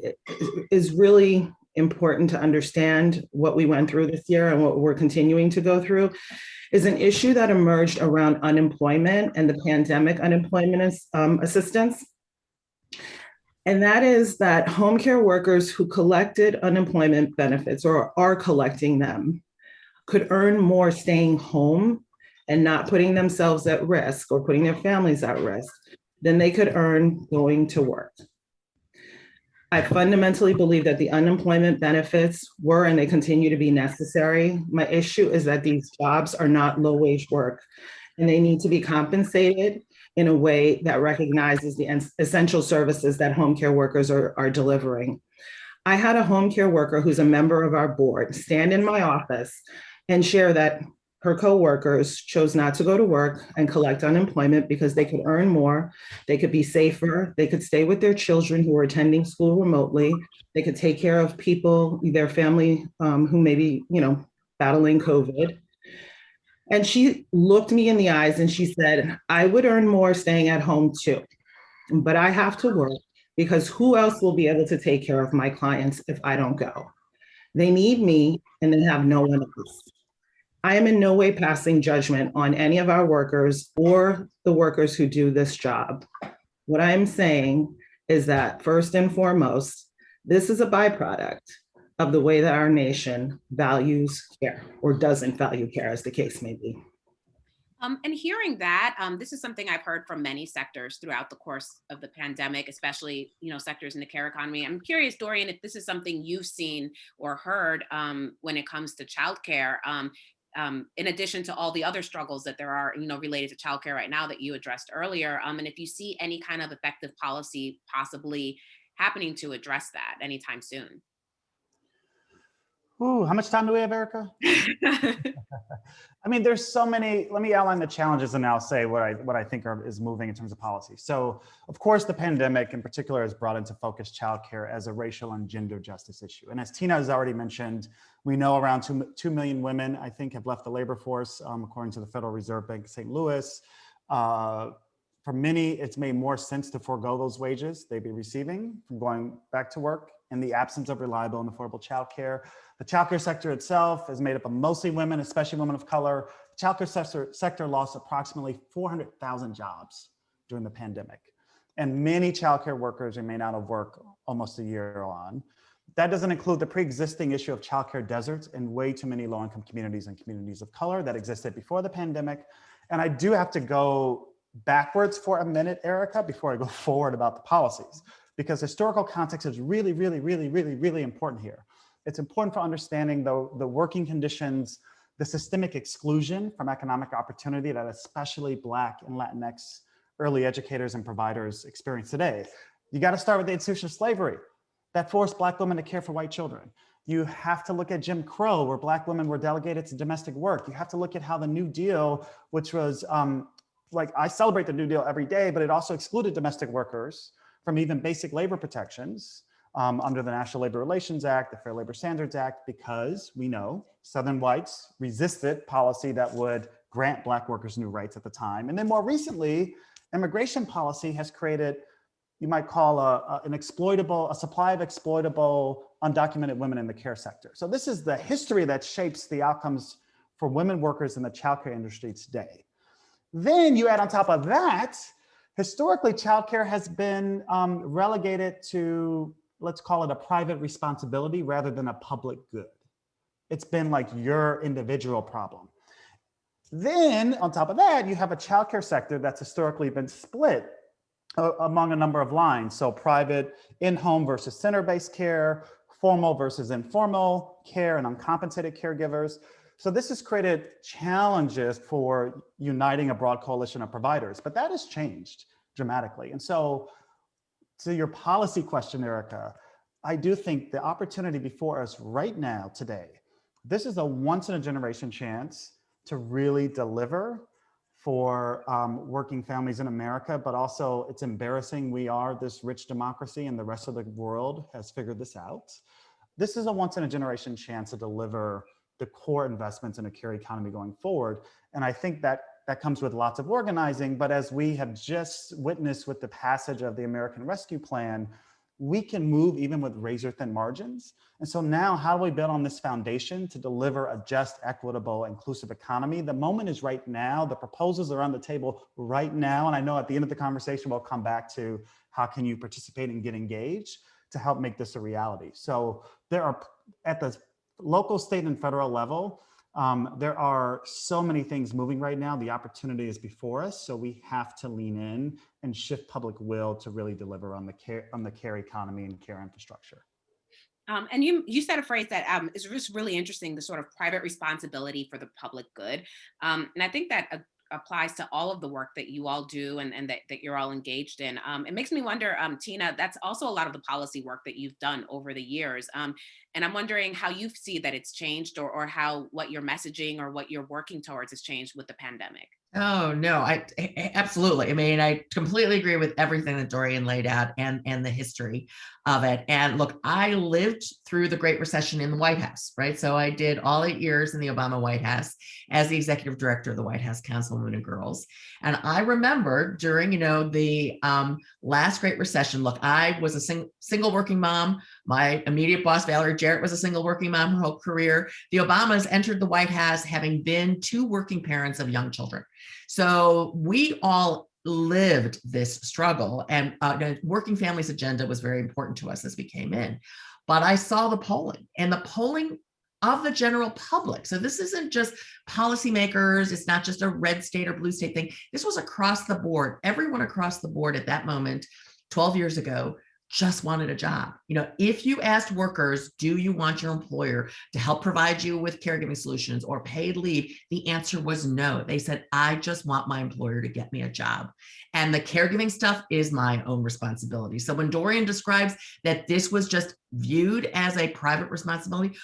is really important to understand what we went through this year and what we're continuing to go through is an issue that emerged around unemployment and the pandemic unemployment assistance. And that is that home care workers who collected unemployment benefits or are collecting them could earn more staying home and not putting themselves at risk or putting their families at risk than they could earn going to work. I fundamentally believe that the unemployment benefits were and they continue to be necessary. My issue is that these jobs are not low-wage work and they need to be compensated in a way that recognizes the essential services that home care workers are delivering. I had a home care worker who's a member of our board stand in my office and share that her coworkers chose not to go to work and collect unemployment because they could earn more, they could be safer, they could stay with their children who were attending school remotely, they could take care of people, their family who may be, battling COVID. And she looked me in the eyes and she said, I would earn more staying at home too, but I have to work because who else will be able to take care of my clients if I don't go? They need me and they have no one else. I am in no way passing judgment on any of our workers or the workers who do this job. What I'm saying is that first and foremost, this is a byproduct of the way that our nation values care or doesn't value care, as the case may be. And hearing that, this is something I've heard from many sectors throughout the course of the pandemic, especially, sectors in the care economy. I'm curious, Dorian, if this is something you've seen or heard when it comes to childcare, in addition to all the other struggles that there are, related to childcare right now that you addressed earlier, and if you see any kind of effective policy possibly happening to address that anytime soon. Ooh, how much time do we have, Erica? I mean, there's so many. Let me outline the challenges and I'll say what I think is moving in terms of policy. So, of course, the pandemic in particular has brought into focus childcare as a racial and gender justice issue. And as Tina has already mentioned, we know around 2 million women, I think, have left the labor force, according to the Federal Reserve Bank of St. Louis. For many, it's made more sense to forego those wages they'd be receiving from going back to work in the absence of reliable and affordable childcare. The childcare sector itself is made up of mostly women, especially women of color. The childcare sector lost approximately 400,000 jobs during the pandemic. And many childcare workers remain out of work almost a year on. That doesn't include the pre-existing issue of childcare deserts in way too many low-income communities and communities of color that existed before the pandemic. And I do have to go backwards for a minute, Erica, before I go forward about the policies, because historical context is really, really, really, really, really important here. It's important for understanding the working conditions, the systemic exclusion from economic opportunity that especially Black and Latinx early educators and providers experience today. You got to start with the institution of slavery that forced Black women to care for white children. You have to look at Jim Crow, where Black women were delegated to domestic work. You have to look at how the New Deal, which was I celebrate the New Deal every day, but it also excluded domestic workers from even basic labor protections under the National Labor Relations Act, the Fair Labor Standards Act, because we know Southern whites resisted policy that would grant Black workers new rights at the time. And then more recently, immigration policy has created, you might call a supply of exploitable undocumented women in the care sector. So this is the history that shapes the outcomes for women workers in the childcare industry today. Then you add on top of that, historically, childcare has been relegated to, let's call it a private responsibility rather than a public good. It's been like your individual problem. Then on top of that, you have a childcare sector that's historically been split among a number of lines. So private in-home versus center-based care, formal versus informal care, and uncompensated caregivers. So this has created challenges for uniting a broad coalition of providers, but that has changed dramatically. And so to your policy question, Erica, I do think the opportunity before us right now, today, this is a once in a generation chance to really deliver for working families in America, but also it's embarrassing we are this rich democracy and the rest of the world has figured this out. This is a once in a generation chance to deliver the core investments in a care economy going forward. And I think that comes with lots of organizing, but as we have just witnessed with the passage of the American Rescue Plan, we can move even with razor thin margins. And so now how do we build on this foundation to deliver a just, equitable, inclusive economy? The moment is right now. The proposals are on the table right now. And I know at the end of the conversation, we'll come back to how can you participate and get engaged to help make this a reality. So there are, at the local, state, and federal level, there are so many things moving right now. The opportunity is before us, so we have to lean in and shift public will to really deliver on the care economy and care infrastructure. And you said a phrase that is just really interesting, the sort of private responsibility for the public good. And I think that applies to all of the work that you all do and that you're all engaged in. It makes me wonder, Tina, that's also a lot of the policy work that you've done over the years. And I'm wondering how you see that it's changed, or how what your messaging or what you're working towards has changed with the pandemic. Oh, no, I absolutely. I mean, I completely agree with everything that Dorian laid out and the history of it. And look, I lived through the Great Recession in the White House, right? So I did all 8 years in the Obama White House as the executive director of the White House Council on Women and Girls. And I remember during, the last Great Recession, look, I was a single working mom. My immediate boss, Valerie Jarrett, was a single working mom her whole career. The Obamas entered the White House having been 2 working parents of young children. So we all lived this struggle, and the working families agenda was very important to us as we came in. But I saw the polling, and the polling of the general public. So this isn't just policymakers. It's not just a red state or blue state thing. This was across the board. Everyone across the board at that moment, 12 years ago, just wanted a job. If you asked workers, do you want your employer to help provide you with caregiving solutions or paid leave? The answer was no. They said, I just want my employer to get me a job. And the caregiving stuff is my own responsibility. So when Dorian describes that this was just viewed as a private responsibility,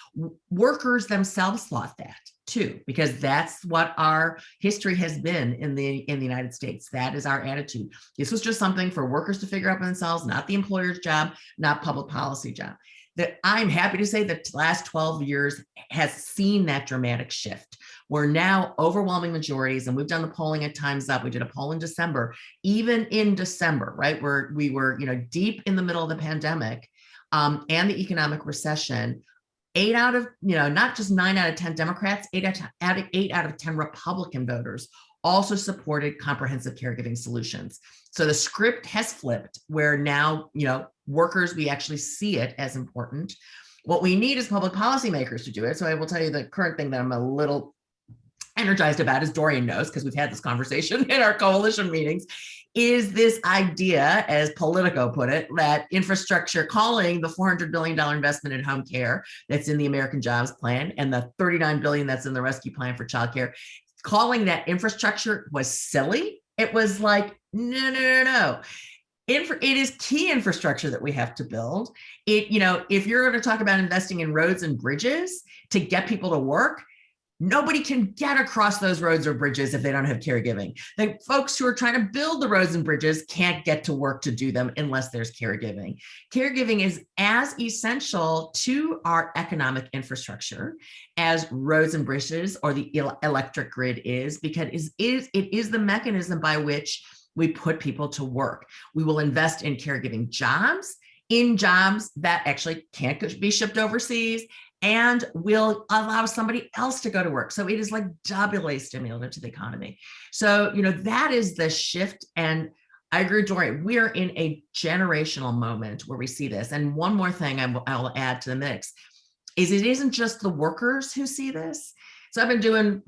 workers themselves thought that too, because that's what our history has been in the United States. That is our attitude. This was just something for workers to figure out for themselves, not the employer's job, not public policy job. That I'm happy to say that the last 12 years has seen that dramatic shift. We're now overwhelming majorities, and we've done the polling at Time's Up. We did a poll in December, even in December, right? Where we were, deep in the middle of the pandemic and the economic recession. 8 out of, not just 9 out of 10 Democrats, 8 out of 10 Republican voters also supported comprehensive caregiving solutions. So the script has flipped, where now, workers, we actually see it as important. What we need is public policymakers to do it. So I will tell you the current thing that I'm a little energized about, as Dorian knows, because we've had this conversation in our coalition meetings, is this idea, as Politico put it, that infrastructure, calling the $400 billion investment in home care that's in the American Jobs Plan and the $39 billion that's in the rescue plan for childcare, calling that infrastructure was silly. It was like, no. It is key infrastructure that we have to build. If you're going to talk about investing in roads and bridges to get people to work, nobody can get across those roads or bridges if they don't have caregiving. The folks who are trying to build the roads and bridges can't get to work to do them unless there's caregiving. Caregiving is as essential to our economic infrastructure as roads and bridges or the electric grid is, because it is the mechanism by which we put people to work. We will invest in caregiving jobs, in jobs that actually can't be shipped overseas, and will allow somebody else to go to work. So it is like doubly stimulative to the economy. So, that is the shift. And I agree with Dorian, we are in a generational moment where we see this. And one more thing I'll add to the mix is it isn't just the workers who see this. So I've been doing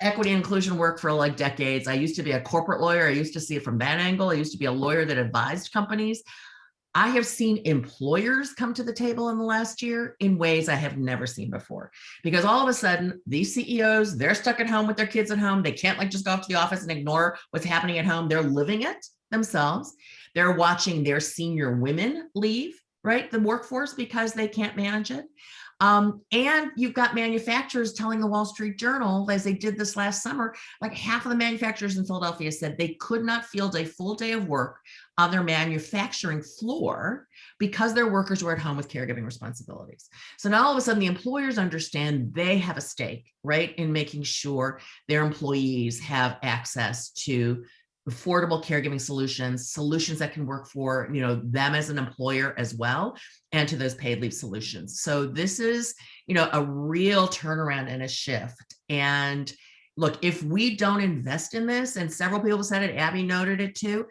equity and inclusion work for like decades. I used to be a corporate lawyer. I used to see it from that angle. I used to be a lawyer that advised companies. I have seen employers come to the table in the last year in ways I have never seen before, because all of a sudden these CEOs, they're stuck at home with their kids at home. They can't just go off to the office and ignore what's happening at home. They're living it themselves. They're watching their senior women leave, right, the workforce because they can't manage it. And you've got manufacturers telling the Wall Street Journal, as they did this last summer, like half of the manufacturers in Philadelphia said they could not field a full day of work on their manufacturing floor because their workers were at home with caregiving responsibilities. So now all of a sudden the employers understand they have a stake, right, in making sure their employees have access to affordable caregiving solutions that can work for them as an employer as well, and to those paid leave solutions. So this is a real turnaround and a shift. And look, if we don't invest in this, and several people said it, Abby noted it too,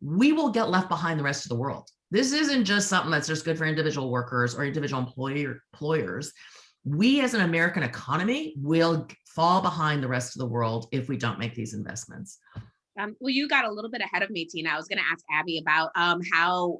we will get left behind the rest of the world. This isn't just something that's just good for individual workers or individual employers. We as an American economy will fall behind the rest of the world if we don't make these investments. Well, you got a little bit ahead of me, Tina. I was going to ask Abby about how,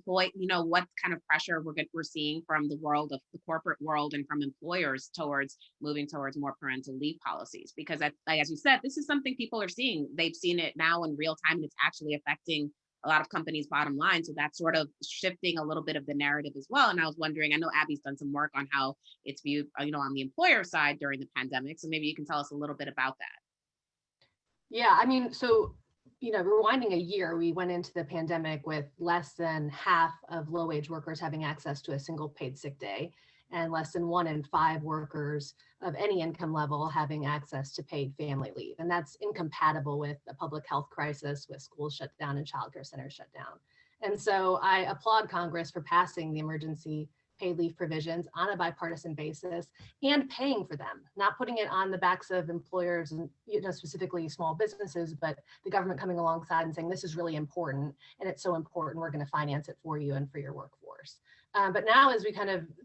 what kind of pressure we're seeing from the world of the corporate world and from employers towards moving towards more parental leave policies. Because as you said, this is something people are seeing. They've seen it now in real time, and it's actually affecting a lot of companies' bottom line. So that's sort of shifting a little bit of the narrative as well. And I was wondering, I know Abby's done some work on how it's viewed, on the employer side during the pandemic. So maybe you can tell us a little bit about that. Yeah, I mean, so, rewinding a year, we went into the pandemic with less than half of low-wage workers having access to a single paid sick day, and less than 1 in 5 workers of any income level having access to paid family leave. And that's incompatible with a public health crisis, with schools shut down and childcare centers shut down. And so I applaud Congress for passing the emergency paid leave provisions on a bipartisan basis and paying for them, not putting it on the backs of employers and specifically small businesses, but the government coming alongside and saying, this is really important and it's so important, we're going to finance it for you and for your workforce. But now as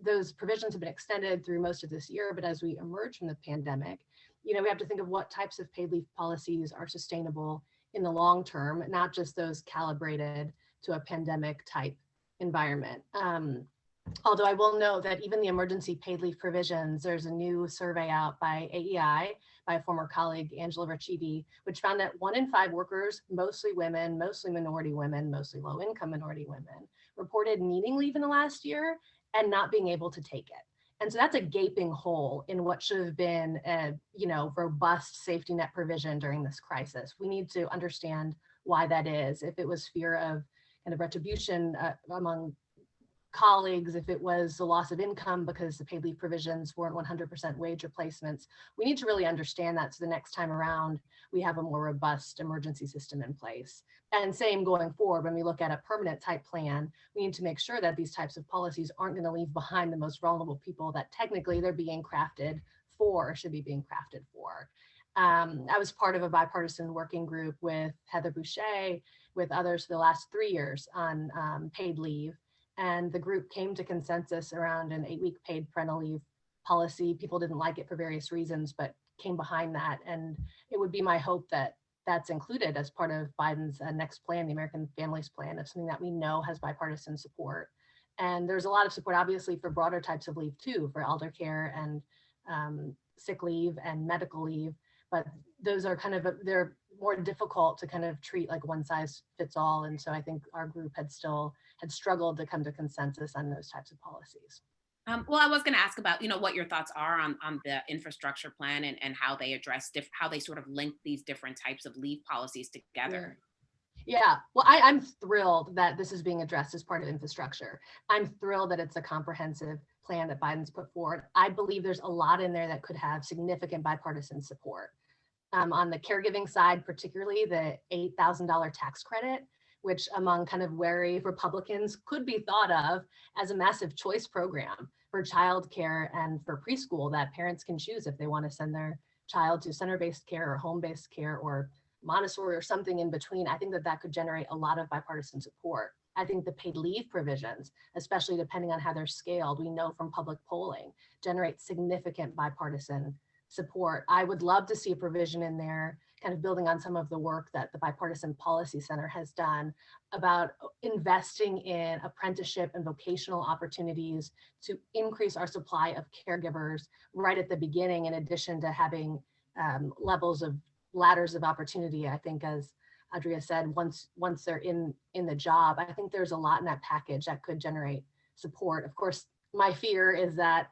those provisions have been extended through most of this year, but as we emerge from the pandemic, we have to think of what types of paid leave policies are sustainable in the long term, not just those calibrated to a pandemic type environment. Although I will note that even the emergency paid leave provisions, there's a new survey out by AEI, by a former colleague, Angela Ricciuti, which found that 1 in 5 workers, mostly women, mostly minority women, mostly low income minority women, reported needing leave in the last year and not being able to take it. And so that's a gaping hole in what should have been a robust safety net provision during this crisis. We need to understand why that is. If it was fear of kind of retribution among colleagues, if it was the loss of income because the paid leave provisions weren't 100% wage replacements, we need to really understand that so the next time around we have a more robust emergency system in place. And same going forward, when we look at a permanent type plan, we need to make sure that these types of policies aren't going to leave behind the most vulnerable people that technically they're being crafted for or should be being crafted for. I was part of a bipartisan working group with Heather Boucher, with others for the last 3 years on paid leave. And the group came to consensus around an 8-week paid parental leave policy. People didn't like it for various reasons, but came behind that. And it would be my hope that that's included as part of Biden's next plan, the American Families Plan, of something that we know has bipartisan support. And there's a lot of support, obviously, for broader types of leave too, for elder care and sick leave and medical leave. But those are they're more difficult to kind of treat like one size fits all. And so I think our group had struggled to come to consensus on those types of policies. Well, I was going to ask about, what your thoughts are on the infrastructure plan and how they address how they sort of link these different types of leave policies together. Yeah, well, I'm thrilled that this is being addressed as part of infrastructure. I'm thrilled that it's a comprehensive plan that Biden's put forward. I believe there's a lot in there that could have significant bipartisan support. On the caregiving side, particularly the $8,000 tax credit, which among kind of wary Republicans could be thought of as a massive choice program for childcare and for preschool that parents can choose if they want to send their child to center-based care or home-based care or Montessori or something in between. I think that could generate a lot of bipartisan support. I think the paid leave provisions, especially depending on how they're scaled, we know from public polling, generate significant bipartisan support. I would love to see a provision in there, kind of building on some of the work that the Bipartisan Policy Center has done about investing in apprenticeship and vocational opportunities to increase our supply of caregivers right at the beginning, in addition to having ladders of opportunity. I think, as Adria said, once they're in the job, I think there's a lot in that package that could generate support. Of course, my fear is that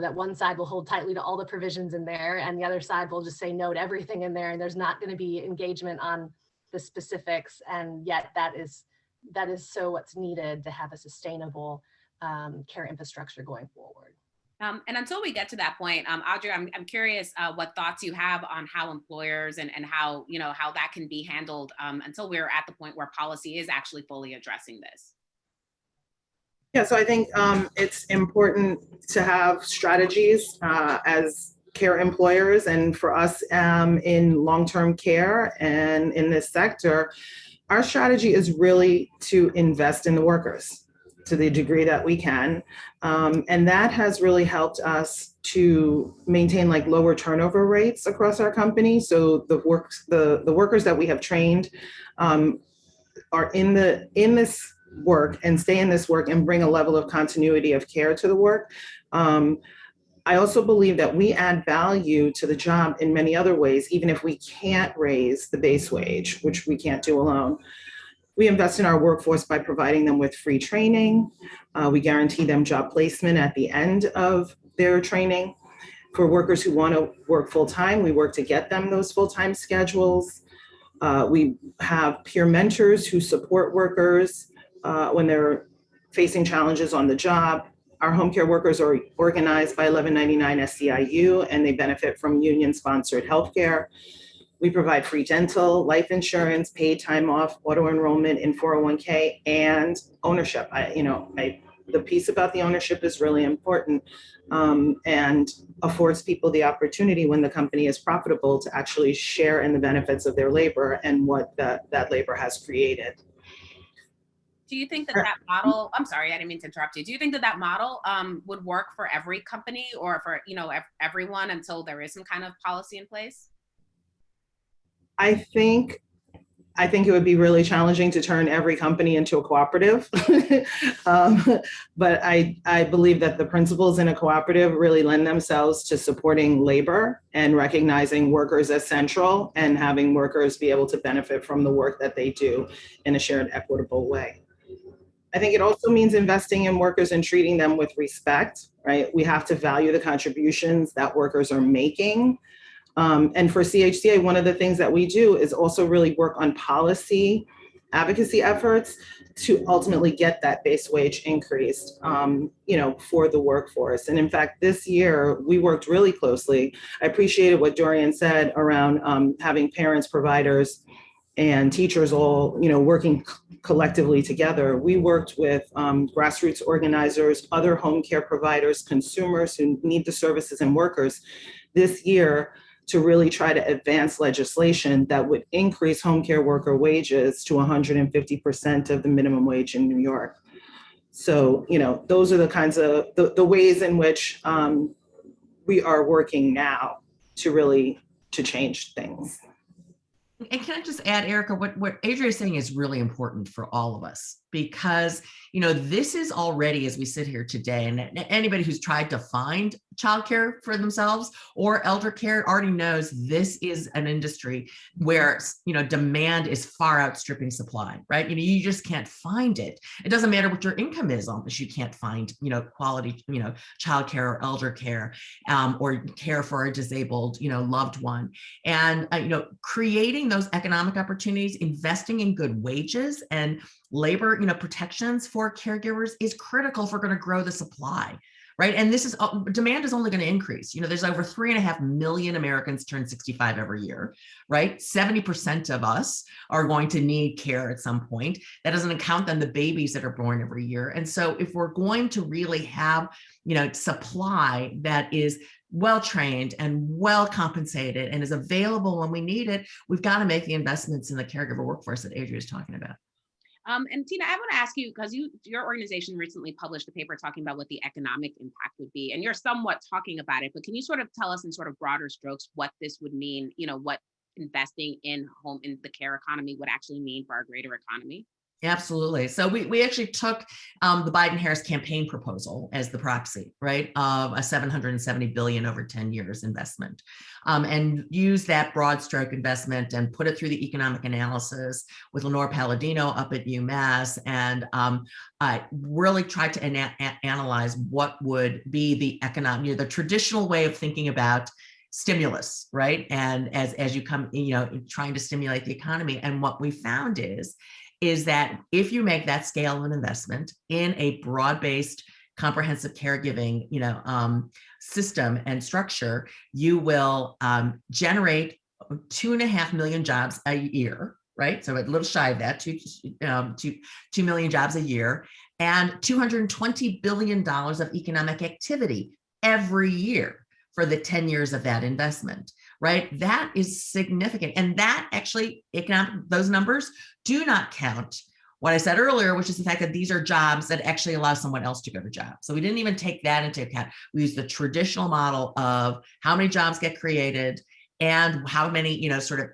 that one side will hold tightly to all the provisions in there and the other side will just say no to everything in there, and there's not going to be engagement on the specifics. And yet that is so what's needed to have a sustainable care infrastructure going forward. And until we get to that point, Audrey, I'm curious what thoughts you have on how employers and how that can be handled until we're at the point where policy is actually fully addressing this. Yeah, so I think it's important to have strategies as care employers, and for us in long-term care and in this sector, our strategy is really to invest in the workers, to the degree that we can. And that has really helped us to maintain like lower turnover rates across our company. So the workers that we have trained are in this work and stay in this work and bring a level of continuity of care to the work. I also believe that we add value to the job in many other ways, even if we can't raise the base wage, which we can't do alone. We invest in our workforce by providing them with free training. We guarantee them job placement at the end of their training. For workers who want to work full-time, we work to get them those full-time schedules. We have peer mentors who support workers when they're facing challenges on the job. Our home care workers are organized by 1199 SEIU, and they benefit from union-sponsored healthcare. We provide free dental, life insurance, paid time off, auto enrollment in 401k, and ownership. The piece about the ownership is really important and affords people the opportunity when the company is profitable to actually share in the benefits of their labor and what that labor has created. Do you think that model, I'm sorry, I didn't mean to interrupt you. Do you think that model would work for every company or for, everyone until there is some kind of policy in place? I think it would be really challenging to turn every company into a cooperative. But I believe that the principles in a cooperative really lend themselves to supporting labor and recognizing workers as central and having workers be able to benefit from the work that they do in a shared, equitable way. I think it also means investing in workers and treating them with respect, right? We have to value the contributions that workers are making. And for CHCA, one of the things that we do is also really work on policy advocacy efforts to ultimately get that base wage increased, for the workforce. And in fact, this year we worked really closely. I appreciated what Dorian said around having parents, providers, and teachers all, working collectively together. We worked with grassroots organizers, other home care providers, consumers who need the services, and workers this year to really try to advance legislation that would increase home care worker wages to 150% of the minimum wage in New York. So, those are the kinds of the ways in which we are working now to change things. And can I just add, Erica, what Adria is saying is really important for all of us, because, this is already, as we sit here today, and anybody who's tried to find childcare for themselves or elder care already knows this is an industry where, demand is far outstripping supply, right? You just can't find it. It doesn't matter what your income is, unless you can't find, quality, childcare or elder care, or care for a disabled, loved one. And, creating those economic opportunities, investing in good wages and labor, protections for caregivers is critical if we're going to grow the supply, right? And this is demand is only going to increase. There's over 3.5 million Americans turn 65 every year, right? 70% of us are going to need care at some point. That doesn't count then the babies that are born every year. And so if we're going to really have, supply that is well-trained and well compensated and is available when we need it, we've got to make the investments in the caregiver workforce that Adria is talking about. And Tina, I want to ask you, because your organization recently published a paper talking about what the economic impact would be, and you're somewhat talking about it, but can you sort of tell us in sort of broader strokes what this would mean, what investing in the care economy would actually mean for our greater economy? Absolutely. So we actually took the Biden-Harris campaign proposal as the proxy, right, of a $770 billion over 10 years investment, and used that broad stroke investment and put it through the economic analysis with Lenore Palladino up at UMass, and really tried to analyze what would be the economic, the traditional way of thinking about stimulus, right? And as you come, trying to stimulate the economy. And what we found is that if you make that scale of an investment in a broad-based comprehensive caregiving, system and structure, you will generate 2.5 million jobs a year, right? So a little shy of that, 2 million jobs a year, and $220 billion of economic activity every year for the 10 years of that investment, right? That is significant. And that actually, those numbers do not count what I said earlier, which is the fact that these are jobs that actually allow someone else to go to job. So we didn't even take that into account. We used the traditional model of how many jobs get created and how many, sort of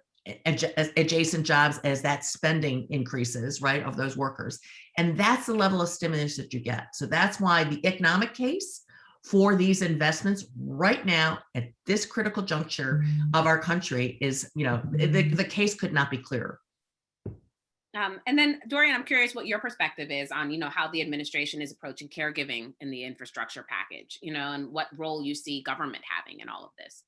adjacent jobs as that spending increases, right, of those workers. And that's the level of stimulus that you get. So that's why the economic case for these investments right now at this critical juncture of our country is, the case could not be clearer. And then Dorian, I'm curious what your perspective is on, how the administration is approaching caregiving in the infrastructure package, and what role you see government having in all of this.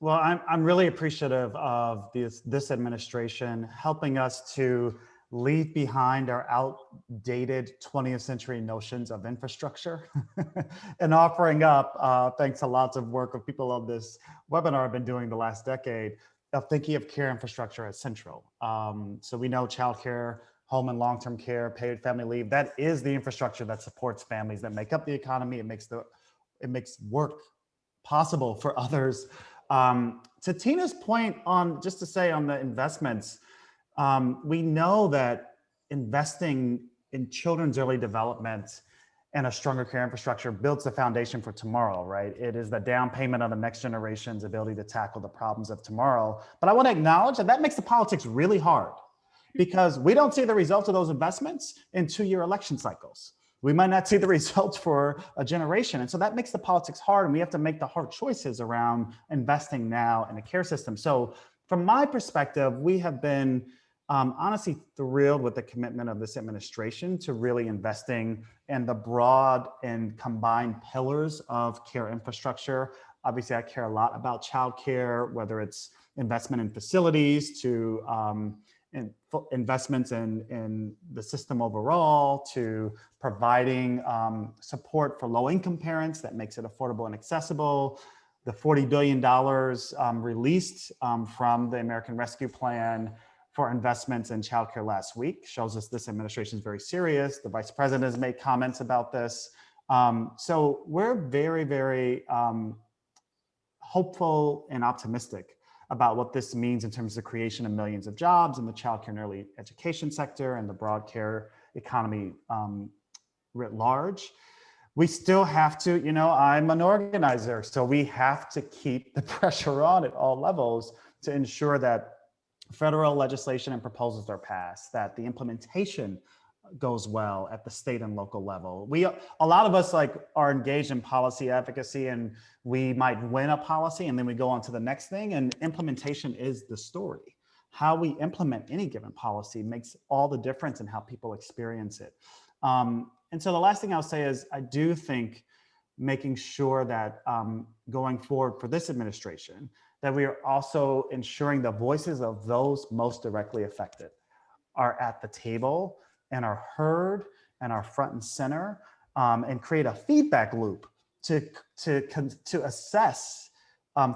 Well, I'm really appreciative of this administration helping us to leave behind our outdated 20th century notions of infrastructure and offering up, thanks to lots of work of people on this webinar have been doing the last decade, of thinking of care infrastructure as central. So we know childcare, home and long-term care, paid family leave, that is the infrastructure that supports families, that make up the economy. It makes work possible for others. To Tina's point on, just to say on the investments, we know that investing in children's early development and a stronger care infrastructure builds the foundation for tomorrow, right? It is the down payment on the next generation's ability to tackle the problems of tomorrow. But I want to acknowledge that makes the politics really hard because we don't see the results of those investments in 2-year election cycles. We might not see the results for a generation. And so that makes the politics hard, and we have to make the hard choices around investing now in the care system. So from my perspective, we have been honestly thrilled with the commitment of this administration to really investing in the broad and combined pillars of care infrastructure. Obviously, I care a lot about childcare, whether it's investment in facilities to investments in the system overall, to providing support for low-income parents that makes it affordable and accessible. The $40 billion released from the American Rescue Plan for investments in childcare last week shows us this administration is very serious. The vice president has made comments about this. So we're very, very hopeful and optimistic about what this means in terms of the creation of millions of jobs in the childcare and early education sector and the broad care economy writ large. We still have to, I'm an organizer, so we have to keep the pressure on at all levels to ensure that federal legislation and proposals are passed, that the implementation goes well at the state and local level. A lot of us are engaged in policy advocacy, and we might win a policy and then we go on to the next thing, and implementation is the story. How we implement any given policy makes all the difference in how people experience it. And so the last thing I'll say is I do think making sure that going forward for this administration, that we are also ensuring the voices of those most directly affected are at the table and are heard and are front and center, and create a feedback loop to assess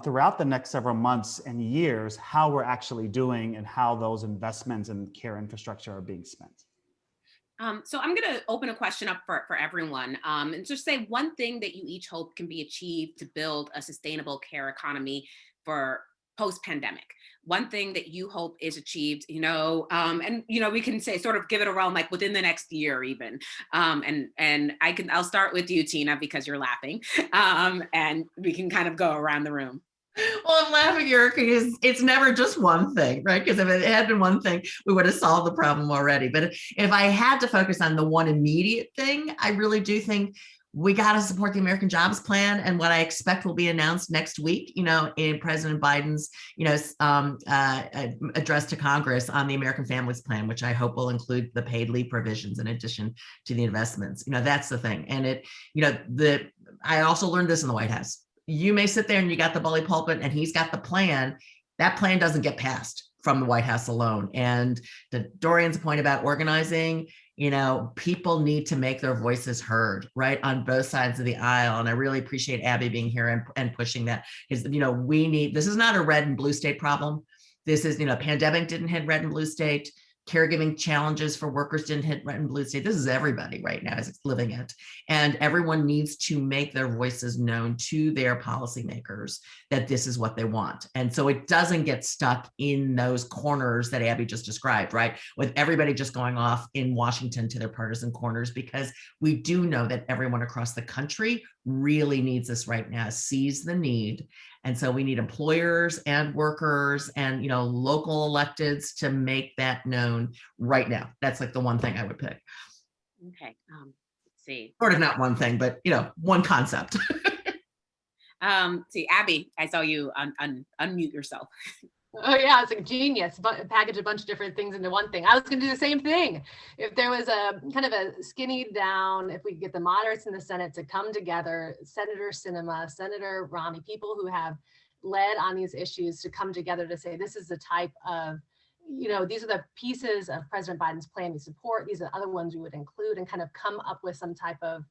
throughout the next several months and years how we're actually doing and how those investments in care infrastructure are being spent. So I'm going to open a question up for everyone and just say one thing that you each hope can be achieved to build a sustainable care economy for post-pandemic. One thing that you hope is achieved, and we can say sort of give it around like within the next year even. And I'll start with you, Tina, because you're laughing, and we can kind of go around the room. Well, I'm laughing, Erica, because it's never just one thing, right? Because if it had been one thing, we would have solved the problem already. But if I had to focus on the one immediate thing, I really do think we got to support the American Jobs Plan, and what I expect will be announced next week, in President Biden's, address to Congress on the American Families Plan, which I hope will include the paid leave provisions in addition to the investments. That's the thing. And I also learned this in the White House. You may sit there and you got the bully pulpit and he's got the plan. That plan doesn't get passed from the White House alone. And to Dorian's point about organizing, people need to make their voices heard, right, on both sides of the aisle. And I really appreciate Abby being here and pushing that. Because, this is not a red and blue state problem. This is, pandemic didn't hit red and blue state. caregiving challenges for workers didn't hit red and blue state. This is everybody right now is living it. And everyone needs to make their voices known to their policymakers that this is what they want. And so it doesn't get stuck in those corners that Abby just described, right? With everybody just going off in Washington to their partisan corners, because we do know that everyone across the country really needs this right now, sees the need. And so we need employers and workers and, local electeds to make that known right now. That's like the one thing I would pick. Okay. Let's see. Sort of not one thing, but, one concept. See, Abby, I saw you unmute yourself. Oh yeah, it's like genius, but package a bunch of different things into one thing. I was gonna do the same thing. If there was a kind of a skinny down, if we could get the moderates in the Senate to come together, Senator Sinema, Senator Romney, people who have led on these issues to come together to say, this is the type of, these are the pieces of President Biden's plan we support. These are other ones we would include, and kind of come up with some type of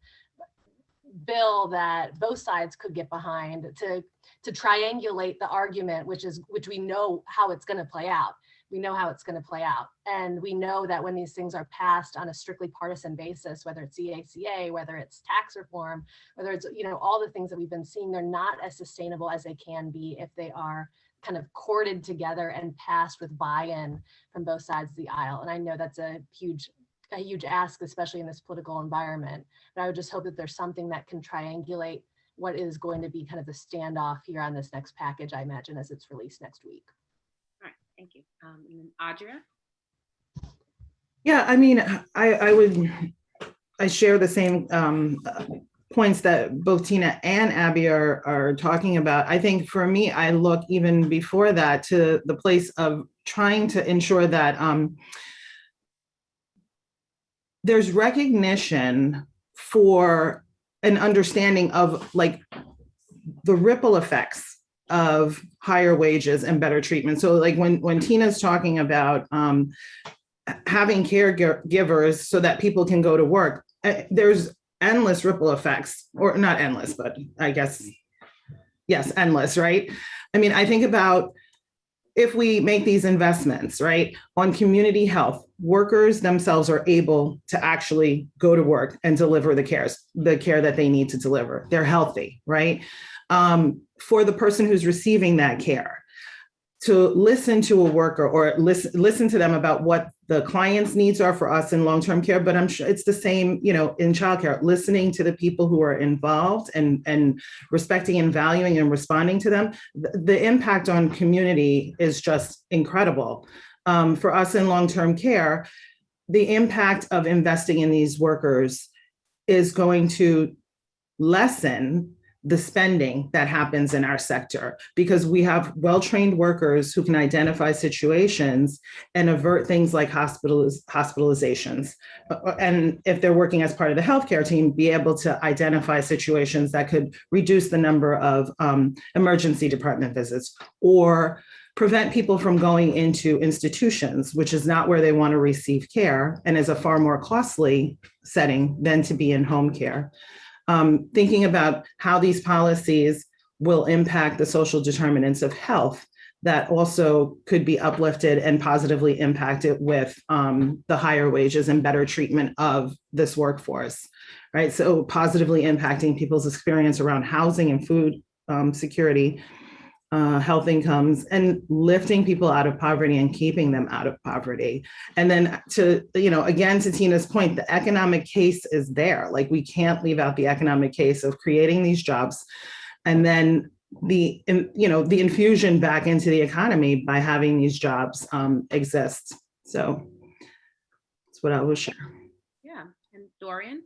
bill that both sides could get behind to triangulate the argument, which we know how it's going to play out. We know how it's going to play out. And we know that when these things are passed on a strictly partisan basis, whether it's the ACA, whether it's tax reform, whether it's, all the things that we've been seeing, they're not as sustainable as they can be if they are kind of corded together and passed with buy-in from both sides of the aisle. And I know that's a huge ask, especially in this political environment. But I would just hope that there's something that can triangulate what is going to be kind of the standoff here on this next package, I imagine, as it's released next week. All right, thank you. And then Audra? Yeah, I mean, I share the same points that both Tina and Abby are talking about. I think for me, I look even before that to the place of trying to ensure that there's recognition for an understanding of like the ripple effects of higher wages and better treatment. So like when Tina's talking about having caregivers so that people can go to work, there's endless ripple effects, or not endless, but I guess, yes, endless, right? I mean, I think about if we make these investments, right, on community health, workers themselves are able to actually go to work and deliver the care that they need to deliver. They're healthy, right? For the person who's receiving that care, to listen to a worker or listen to them about what the client's needs are for us in long-term care, but I'm sure it's the same, in childcare, listening to the people who are involved and respecting and valuing and responding to them. The impact on community is just incredible. For us in long-term care, the impact of investing in these workers is going to lessen the spending that happens in our sector, because we have well-trained workers who can identify situations and avert things like hospitalizations. And if they're working as part of the healthcare team, be able to identify situations that could reduce the number of emergency department visits, or prevent people from going into institutions, which is not where they want to receive care and is a far more costly setting than to be in home care. Thinking about how these policies will impact the social determinants of health that also could be uplifted and positively impacted with the higher wages and better treatment of this workforce, right? So positively impacting people's experience around housing and food security, health incomes, and lifting people out of poverty and keeping them out of poverty. And then to, again, to Tina's point, the economic case is there. Like, we can't leave out the economic case of creating these jobs. And then the infusion back into the economy by having these jobs exist. So that's what I will share. Yeah, and Dorian?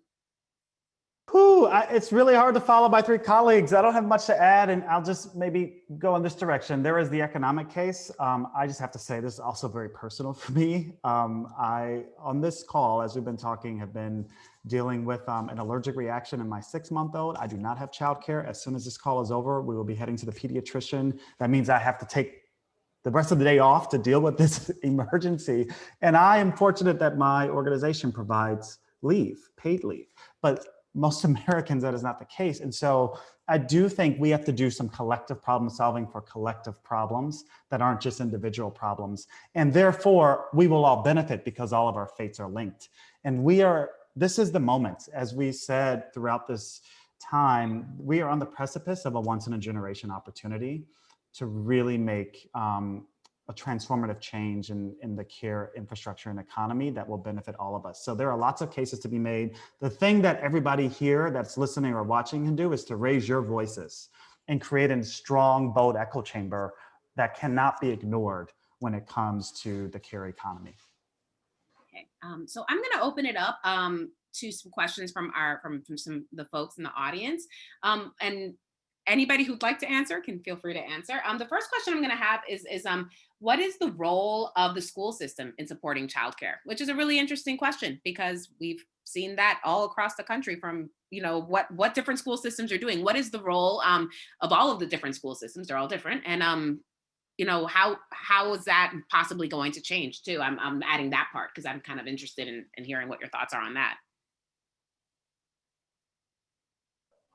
It's really hard to follow my three colleagues. I don't have much to add, and I'll just maybe go in this direction. There is the economic case. I just have to say this is also very personal for me. On this call, as we've been talking, have been dealing with an allergic reaction in my 6-month-old. I do not have childcare. As soon as this call is over, we will be heading to the pediatrician. That means I have to take the rest of the day off to deal with this emergency. And I am fortunate that my organization provides leave, paid leave. But most Americans, that is not the case. And so I do think we have to do some collective problem solving for collective problems that aren't just individual problems. And therefore, we will all benefit because all of our fates are linked. And this is the moment, as we said throughout this time, we are on the precipice of a once in a generation opportunity to really make a transformative change in the care infrastructure and economy that will benefit all of us. So there are lots of cases to be made. The thing that everybody here that's listening or watching can do is to raise your voices and create a strong, bold echo chamber that cannot be ignored when it comes to the care economy. Okay, so I'm going to open it up to some questions from some of the folks in the audience, and anybody who'd like to answer can feel free to answer. The first question I'm going to have is what is the role of the school system in supporting childcare? Which is a really interesting question because we've seen that all across the country from, what different school systems are doing. What is the role of all of the different school systems? They're all different. And, how is that possibly going to change too? I'm adding that part because I'm kind of interested in hearing what your thoughts are on that.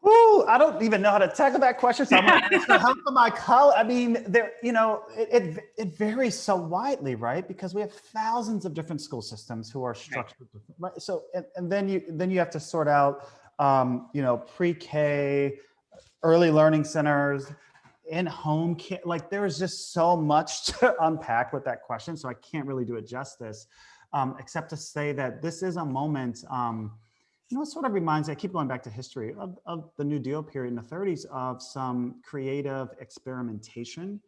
Ooh, I don't even know how to tackle that question. So I'm going to ask the help of my colleague. I mean, it varies so widely, right? Because we have thousands of different school systems who are structured different, right? So, and then you have to sort out, pre-K, early learning centers, in-home care. Like there is just so much to unpack with that question. So I can't really do it justice, except to say that this is a moment. It sort of reminds me, I keep going back to history of the New Deal period in the 30s of some creative experimentation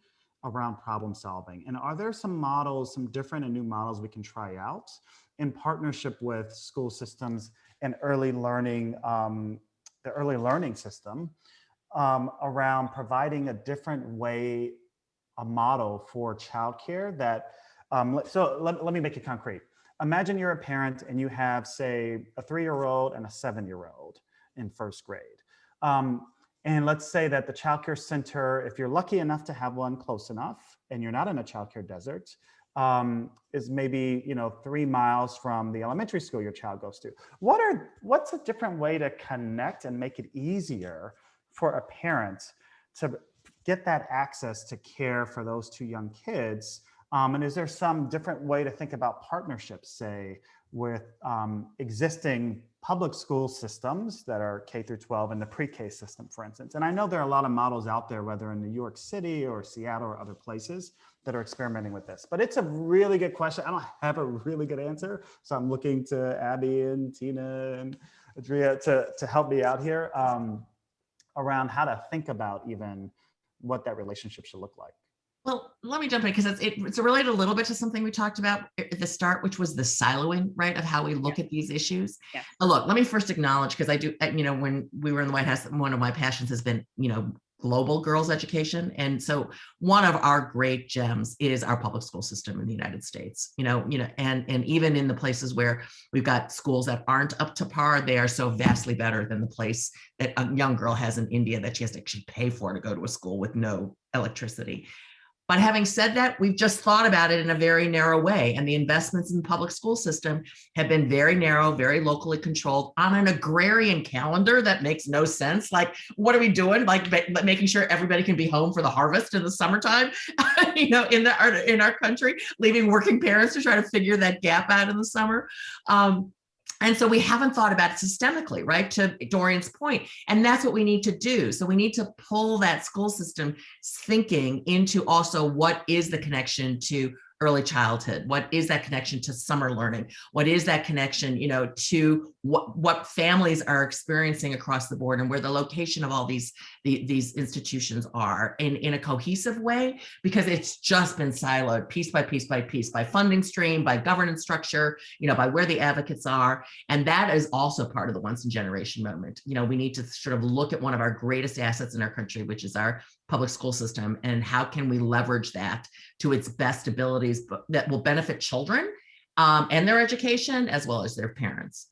around problem solving. And are there some models, some different and new models we can try out in partnership with school systems and early learning, the early learning system around providing a different way, a model for childcare that, so let me make it concrete. Imagine you're a parent and you have, say, a 3-year-old and a 7-year-old in first grade. And let's say that the childcare center, if you're lucky enough to have one close enough and you're not in a childcare desert, is maybe 3 miles from the elementary school your child goes to. What's a different way to connect and make it easier for a parent to get that access to care for those 2 young kids? And is there some different way to think about partnerships, say, with existing public school systems that are K through 12 and the pre-K system, for instance? And I know there are a lot of models out there, whether in New York City or Seattle or other places that are experimenting with this. But it's a really good question. I don't have a really good answer. So I'm looking to Abby and Tina and Adria to help me out here around how to think about even what that relationship should look like. Well, let me jump in because it's related a little bit to something we talked about at the start, which was the siloing, right, of how we look at these issues. Yeah. Look, let me first acknowledge, because I do, when we were in the White House, one of my passions has been, global girls education. And so one of our great gems is our public school system in the United States, and even in the places where we've got schools that aren't up to par, they are so vastly better than the place that a young girl has in India that she has to actually pay for to go to a school with no electricity. But having said that, we've just thought about it in a very narrow way. And the investments in the public school system have been very narrow, very locally controlled on an agrarian calendar that makes no sense. Like, what are we doing? Like making sure everybody can be home for the harvest in the summertime, in our country, leaving working parents to try to figure that gap out in the summer. And so we haven't thought about it systemically, right? To Dorian's point. And that's what we need to do. So we need to pull that school system thinking into also what is the connection to early childhood? What is that connection to summer learning? What is that connection, to what families are experiencing across the board and where the location of all these institutions are in a cohesive way, because it's just been siloed piece by piece by piece, by funding stream, by governance structure, by where the advocates are. And that is also part of the once in generation moment. We need to sort of look at one of our greatest assets in our country, which is our public school system, and how can we leverage that to its best abilities that will benefit children and their education as well as their parents.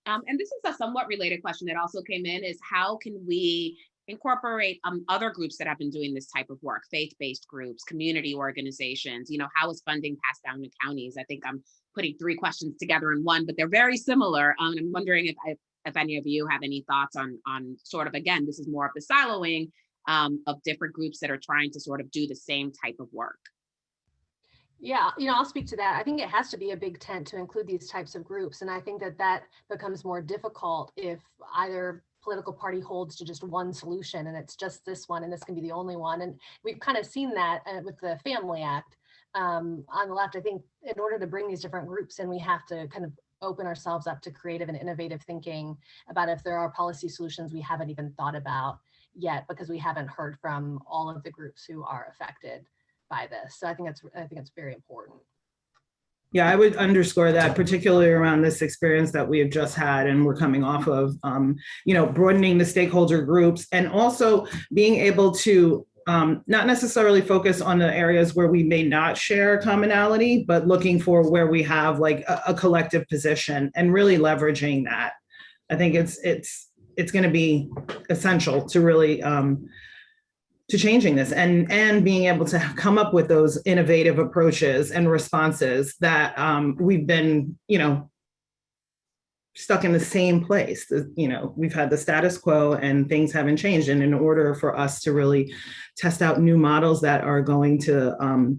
And this is a somewhat related question that also came in, is how can we incorporate other groups that have been doing this type of work, faith-based groups, community organizations, how is funding passed down to counties? I think I'm putting 3 questions together in one, but they're very similar. I'm wondering if if any of you have any thoughts on sort of, again, this is more of the siloing of different groups that are trying to sort of do the same type of work. Yeah, I'll speak to that. I think it has to be a big tent to include these types of groups. And I think that becomes more difficult if either political party holds to just one solution and it's just this one and this can be the only one. And we've kind of seen that with the Family Act. On the left, I think in order to bring these different groups in, we have to kind of open ourselves up to creative and innovative thinking about if there are policy solutions we haven't even thought about yet, because we haven't heard from all of the groups who are affected by this. So I think it's very important. Yeah, I would underscore that, particularly around this experience that we have just had and we're coming off of, broadening the stakeholder groups and also being able to not necessarily focus on the areas where we may not share commonality, but looking for where we have like a collective position and really leveraging that. I think it's going to be essential to really to changing this and being able to come up with those innovative approaches and responses that we've been, stuck in the same place. We've had the status quo and things haven't changed. And in order for us to really test out new models that are going to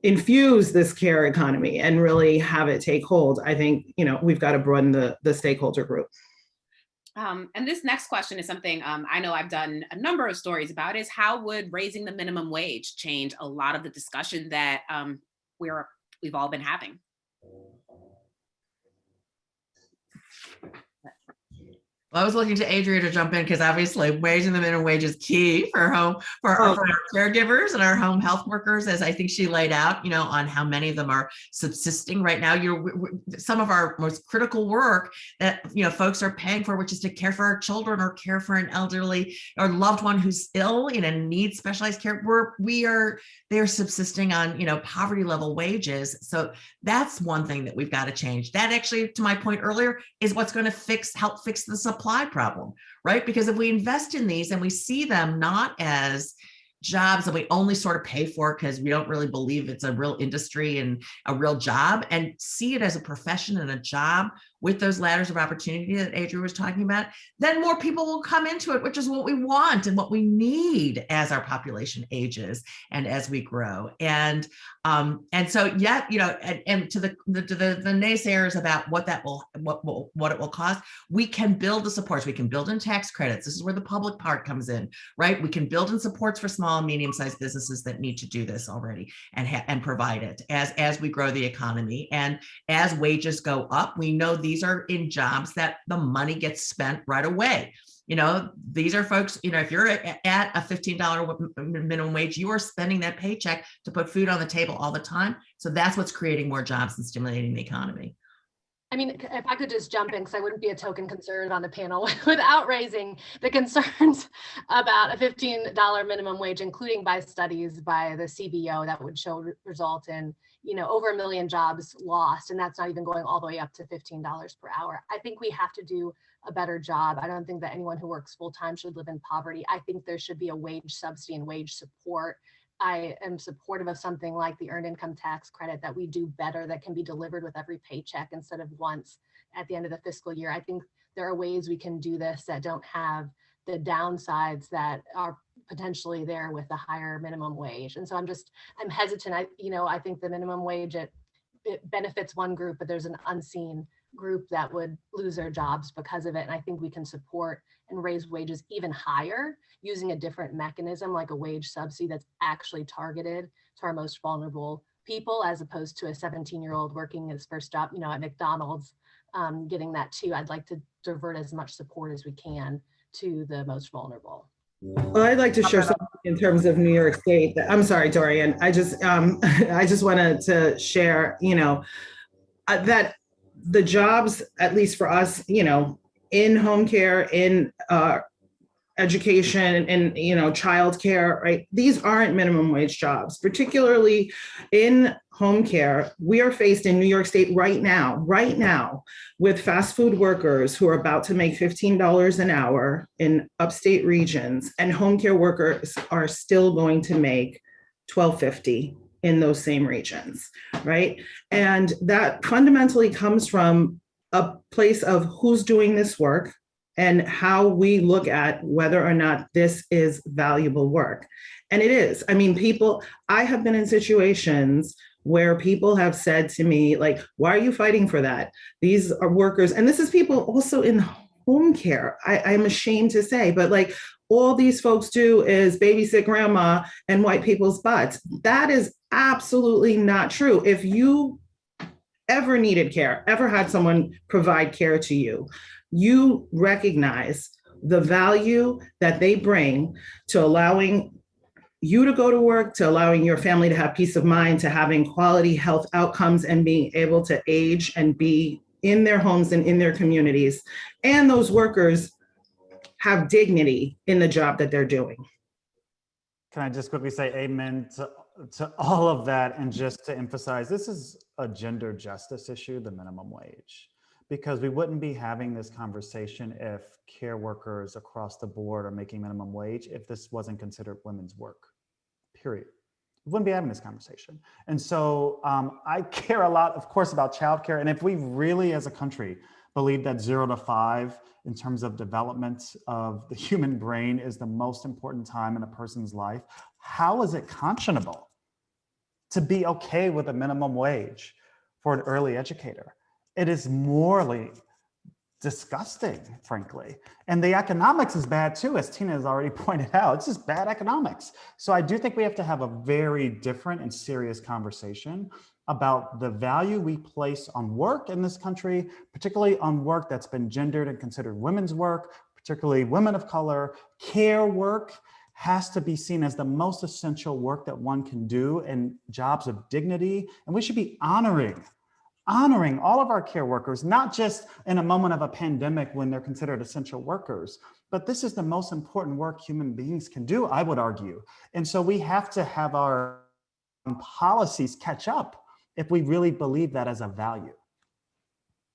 infuse this care economy and really have it take hold, I think, we've got to broaden the stakeholder group. And this next question is something I know I've done a number of stories about, is how would raising the minimum wage change a lot of the discussion that we've all been having? Well, I was looking to Adria to jump in because obviously raising the minimum wage is key for our caregivers and our home health workers, as I think she laid out, on how many of them are subsisting right now. Some of our most critical work that, folks are paying for, which is to care for our children or care for an elderly or loved one who's ill, needs specialized care. They're subsisting on, poverty level wages. So that's one thing that we've got to change. That actually, to my point earlier, is what's going to help fix the supply problem, right? Because if we invest in these and we see them not as jobs that we only sort of pay for because we don't really believe it's a real industry and a real job, and see it as a profession and a job with those ladders of opportunity that Adria was talking about, then more people will come into it, which is what we want and what we need as our population ages and as we grow. And so, yeah, and to the naysayers about what it will cost, we can build the supports. We can build in tax credits. This is where the public part comes in, right? We can build in supports for small and medium-sized businesses that need to do this already and provide it as we grow the economy. And as wages go up, we know these are in jobs that the money gets spent right away. These are folks, if you're at a $15 minimum wage, you are spending that paycheck to put food on the table all the time. So that's what's creating more jobs and stimulating the economy. I mean, if I could just jump in, because I wouldn't be a token conservative on the panel without raising the concerns about a $15 minimum wage, including by studies by the CBO that would result in, over 1 million jobs lost. And that's not even going all the way up to $15 per hour. I think we have to do a better job. I don't think that anyone who works full time should live in poverty. I think there should be a wage subsidy and wage support. I am supportive of something like the earned income tax credit that we do better, that can be delivered with every paycheck instead of once at the end of the fiscal year. I think there are ways we can do this that don't have the downsides that are potentially there with the higher minimum wage. And so I'm hesitant. I think the minimum wage, it benefits one group, but there's an unseen group that would lose their jobs because of it. And I think we can support and raise wages even higher using a different mechanism, like a wage subsidy that's actually targeted to our most vulnerable people, as opposed to a 17-year-old working his first job, at McDonald's, getting that too. I'd like to divert as much support as we can to the most vulnerable. Well, I'd like to share something in terms of New York State. I'm sorry, Dorian. I just wanted to share, that the jobs, at least for us, in home care, in education, and childcare, right? These aren't minimum wage jobs, particularly in home care. We are faced in New York State right now with fast food workers who are about to make $15 an hour in upstate regions, and home care workers are still going to make $12.50 in those same regions, right? And that fundamentally comes from a place of who's doing this work and how we look at whether or not this is valuable work. And it is. I mean, I have been in situations where people have said to me, like, why are you fighting for that? These are workers, and this is people also in home care, I'm ashamed to say, but like, all these folks do is babysit grandma and wipe people's butts. That is absolutely not true. If you ever needed care, ever had someone provide care to you, you recognize the value that they bring to allowing you to go to work, to allowing your family to have peace of mind, to having quality health outcomes and being able to age and be in their homes and in their communities. And those workers have dignity in the job that they're doing. Can I just quickly say amen to all of that, and just to emphasize, this is a gender justice issue, the minimum wage, because we wouldn't be having this conversation if care workers across the board are making minimum wage if this wasn't considered women's work, period. We wouldn't be having this conversation. And so I care a lot, of course, about childcare. And if we really, as a country, believe that 0 to 5 in terms of development of the human brain is the most important time in a person's life, how is it conscionable to be okay with a minimum wage for an early educator? It is morally disgusting, frankly. And the economics is bad too, as Tina has already pointed out. It's just bad economics. So I do think we have to have a very different and serious conversation about the value we place on work in this country, particularly on work that's been gendered and considered women's work, particularly women of color. Care work has to be seen as the most essential work that one can do in jobs of dignity. And we should be honoring all of our care workers, not just in a moment of a pandemic when they're considered essential workers, but this is the most important work human beings can do, I would argue. And so we have to have our policies catch up if we really believe that as a value.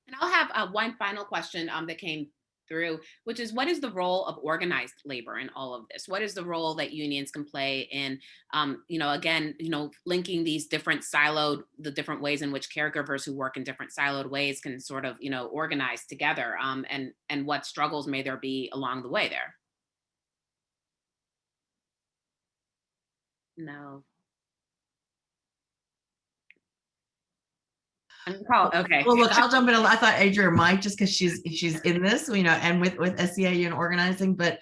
And I'll have one final question that came through, which is, what is the role of organized labor in all of this? What is the role that unions can play in, again, linking these different the different ways in which caregivers who work in different siloed ways can sort of, organize together, and what struggles may there be along the way there? No. Okay. Well, look, I'll jump in. I thought Adria might, just because she's in this, and with SEIU and organizing. But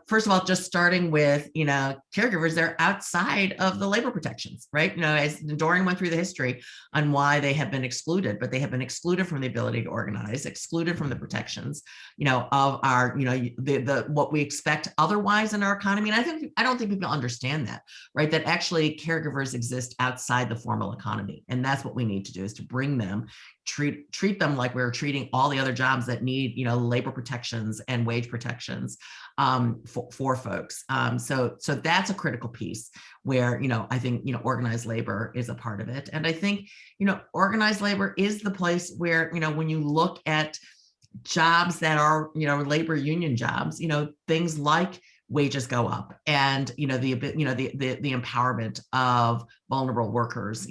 first of all, just starting with caregivers, they're outside of the labor protections, right? As Dorian went through the history on why they have been excluded, but they have been excluded from the ability to organize, excluded from the protections, of our, the what we expect otherwise in our economy. And I don't think people understand that, right? That actually caregivers exist outside the formal economy, and that's what we need to do, is to bring them, treat them like we're treating all the other jobs that need, labor protections and wage protections for folks. So that's a critical piece where, I think, organized labor is a part of it. And I think, organized labor is the place where, when you look at jobs that are, labor union jobs, things like wages go up, and the empowerment of vulnerable workers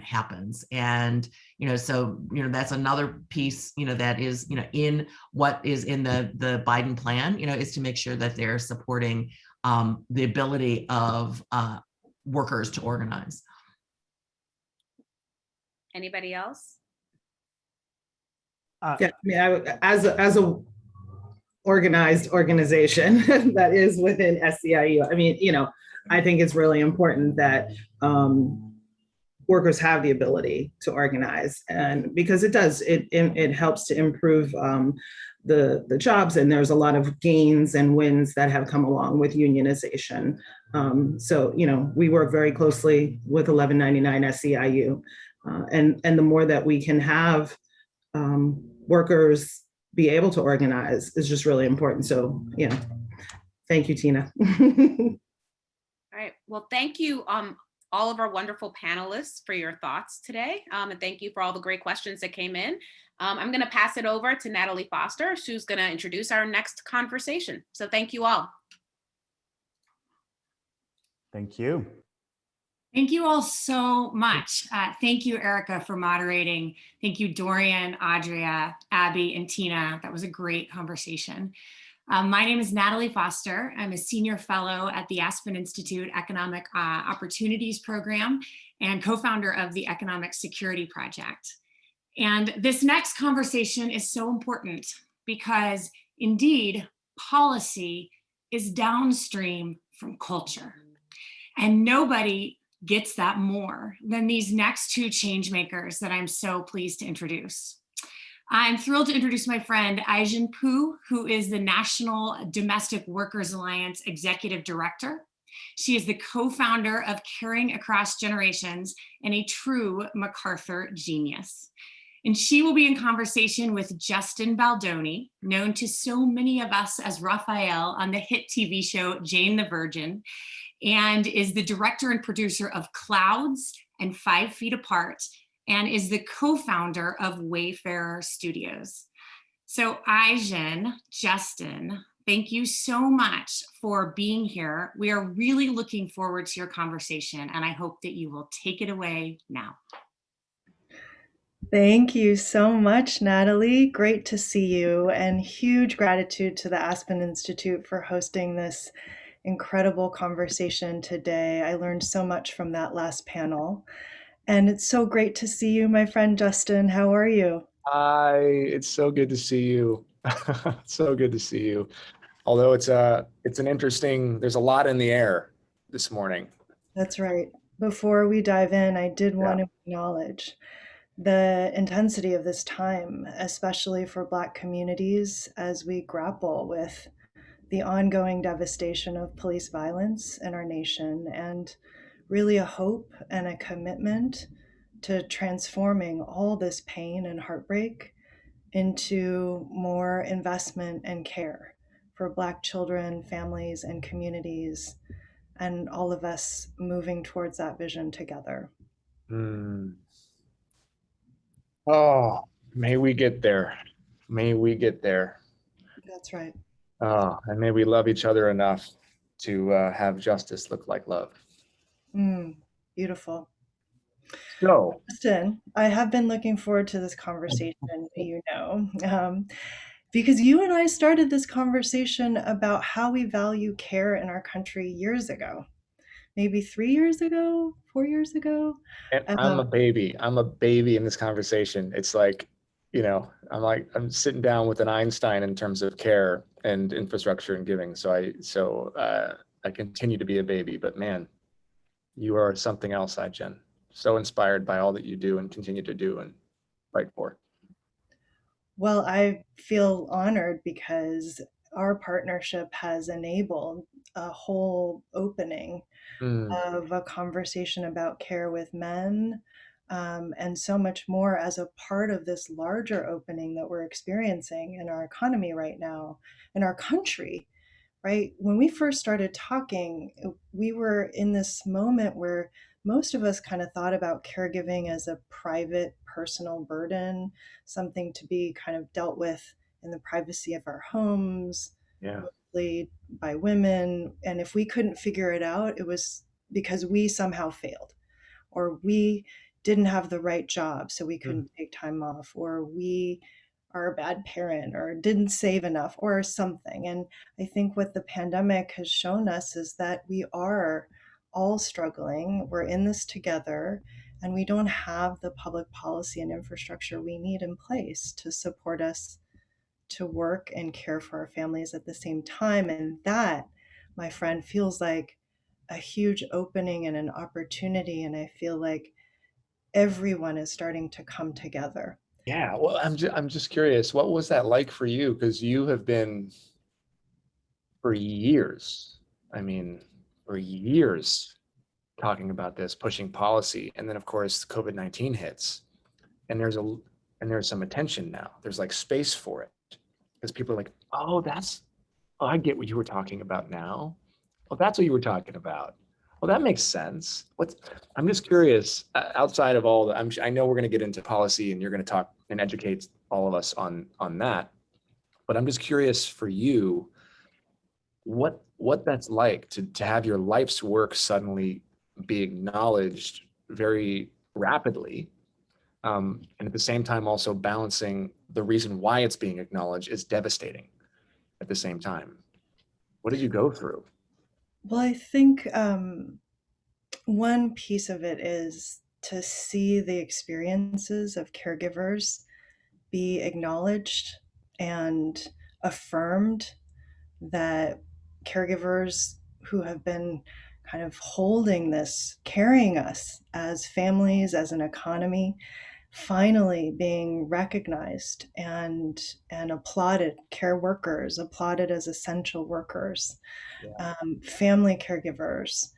happens. And so that's another piece that is in what is in the Biden plan, is to make sure that they're supporting the ability of workers to organize. Anybody else? Yeah, I mean, as a organized organization that is within SEIU, I mean, I think it's really important that workers have the ability to organize, and because it helps to improve the jobs, and there's a lot of gains and wins that have come along with unionization. So we work very closely with 1199 SEIU, and the more that we can have workers be able to organize is just really important. So, thank you, Tina. All right. Well, thank you, all of our wonderful panelists, for your thoughts today. And thank you for all the great questions that came in. I'm going to pass it over to Natalie Foster, who's going to introduce our next conversation. So thank you all. Thank you. Thank you all so much. Thank you, Erica, for moderating. Thank you, Dorian, Adria, Abby, and Tina. That was a great conversation. My name is Natalie Foster. I'm a senior fellow at the Aspen Institute Economic Opportunities Program and co-founder of the Economic Security Project. And this next conversation is so important because indeed, policy is downstream from culture. And nobody gets that more than these next two change makers that I'm so pleased to introduce. I'm thrilled to introduce my friend Ai-jen Poo, who is the National Domestic Workers Alliance Executive Director. She is the co-founder of Caring Across Generations and a true MacArthur genius. And she will be in conversation with Justin Baldoni, known to so many of us as Raphael on the hit TV show Jane the Virgin, and is the director and producer of Clouds and 5 Feet Apart, and is the co-founder of Wayfarer Studios. So Ai-jen, Justin, thank you so much for being here. We are really looking forward to your conversation, and I hope that you will take it away now. Thank you so much, Natalie. Great to see you, and huge gratitude to the Aspen Institute for hosting this incredible conversation today. I learned so much from that last panel. And it's so great to see you, my friend Justin. How are you? Hi, it's so good to see you. So good to see you. Although it's an interesting, there's a lot in the air this morning. That's right. Before we dive in, I did want to acknowledge the intensity of this time, especially for Black communities as we grapple with the ongoing devastation of police violence in our nation, and really a hope and a commitment to transforming all this pain and heartbreak into more investment and care for Black children, families, and communities, and all of us moving towards that vision together. Oh, may we get there. May we get there. That's right. And may we love each other enough to have justice look like love. Beautiful. So, Justin, I have been looking forward to this conversation, because you and I started this conversation about how we value care in our country years ago, maybe 3 years ago, 4 years ago. And I'm a baby. I'm a baby in this conversation. It's like, I'm sitting down with an Einstein in terms of care and infrastructure and giving. So I continue to be a baby, but man, you are something else, Ai-jen. So inspired by all that you do and continue to do and fight for. Well, I feel honored because our partnership has enabled a whole opening of a conversation about care with men, and so much more as a part of this larger opening that we're experiencing in our economy right now, in our country, right? When we first started talking, we were in this moment where most of us kind of thought about caregiving as a private, personal burden, something to be kind of dealt with in the privacy of our homes, mostly by women. And if we couldn't figure it out, it was because we somehow failed, or we didn't have the right job, so we couldn't take time off, or we are a bad parent, or didn't save enough, or something. And I think what the pandemic has shown us is that we are all struggling. We're in this together, and we don't have the public policy and infrastructure we need in place to support us to work and care for our families at the same time. And that, my friend, feels like a huge opening and an opportunity. And I feel like everyone is starting to come together. Yeah, well, I'm just curious, what was that like for you? Because you have been for years, talking about this, pushing policy, and then of course COVID-19 hits, and there's some attention now. There's like space for it because people are like, oh, I get what you were talking about now. Oh, that's what you were talking about. Well, that makes sense. I'm just curious, outside of all the, I know we're going to get into policy and you're going to talk and educate all of us on that, but I'm just curious for you, what that's like to have your life's work suddenly be acknowledged very rapidly. And at the same time, also balancing the reason why it's being acknowledged is devastating at the same time. What did you go through? Well, I think one piece of it is to see the experiences of caregivers be acknowledged and affirmed, that caregivers who have been kind of holding this, carrying us as families, as an economy, finally being recognized and applauded, care workers applauded as essential workers, family caregivers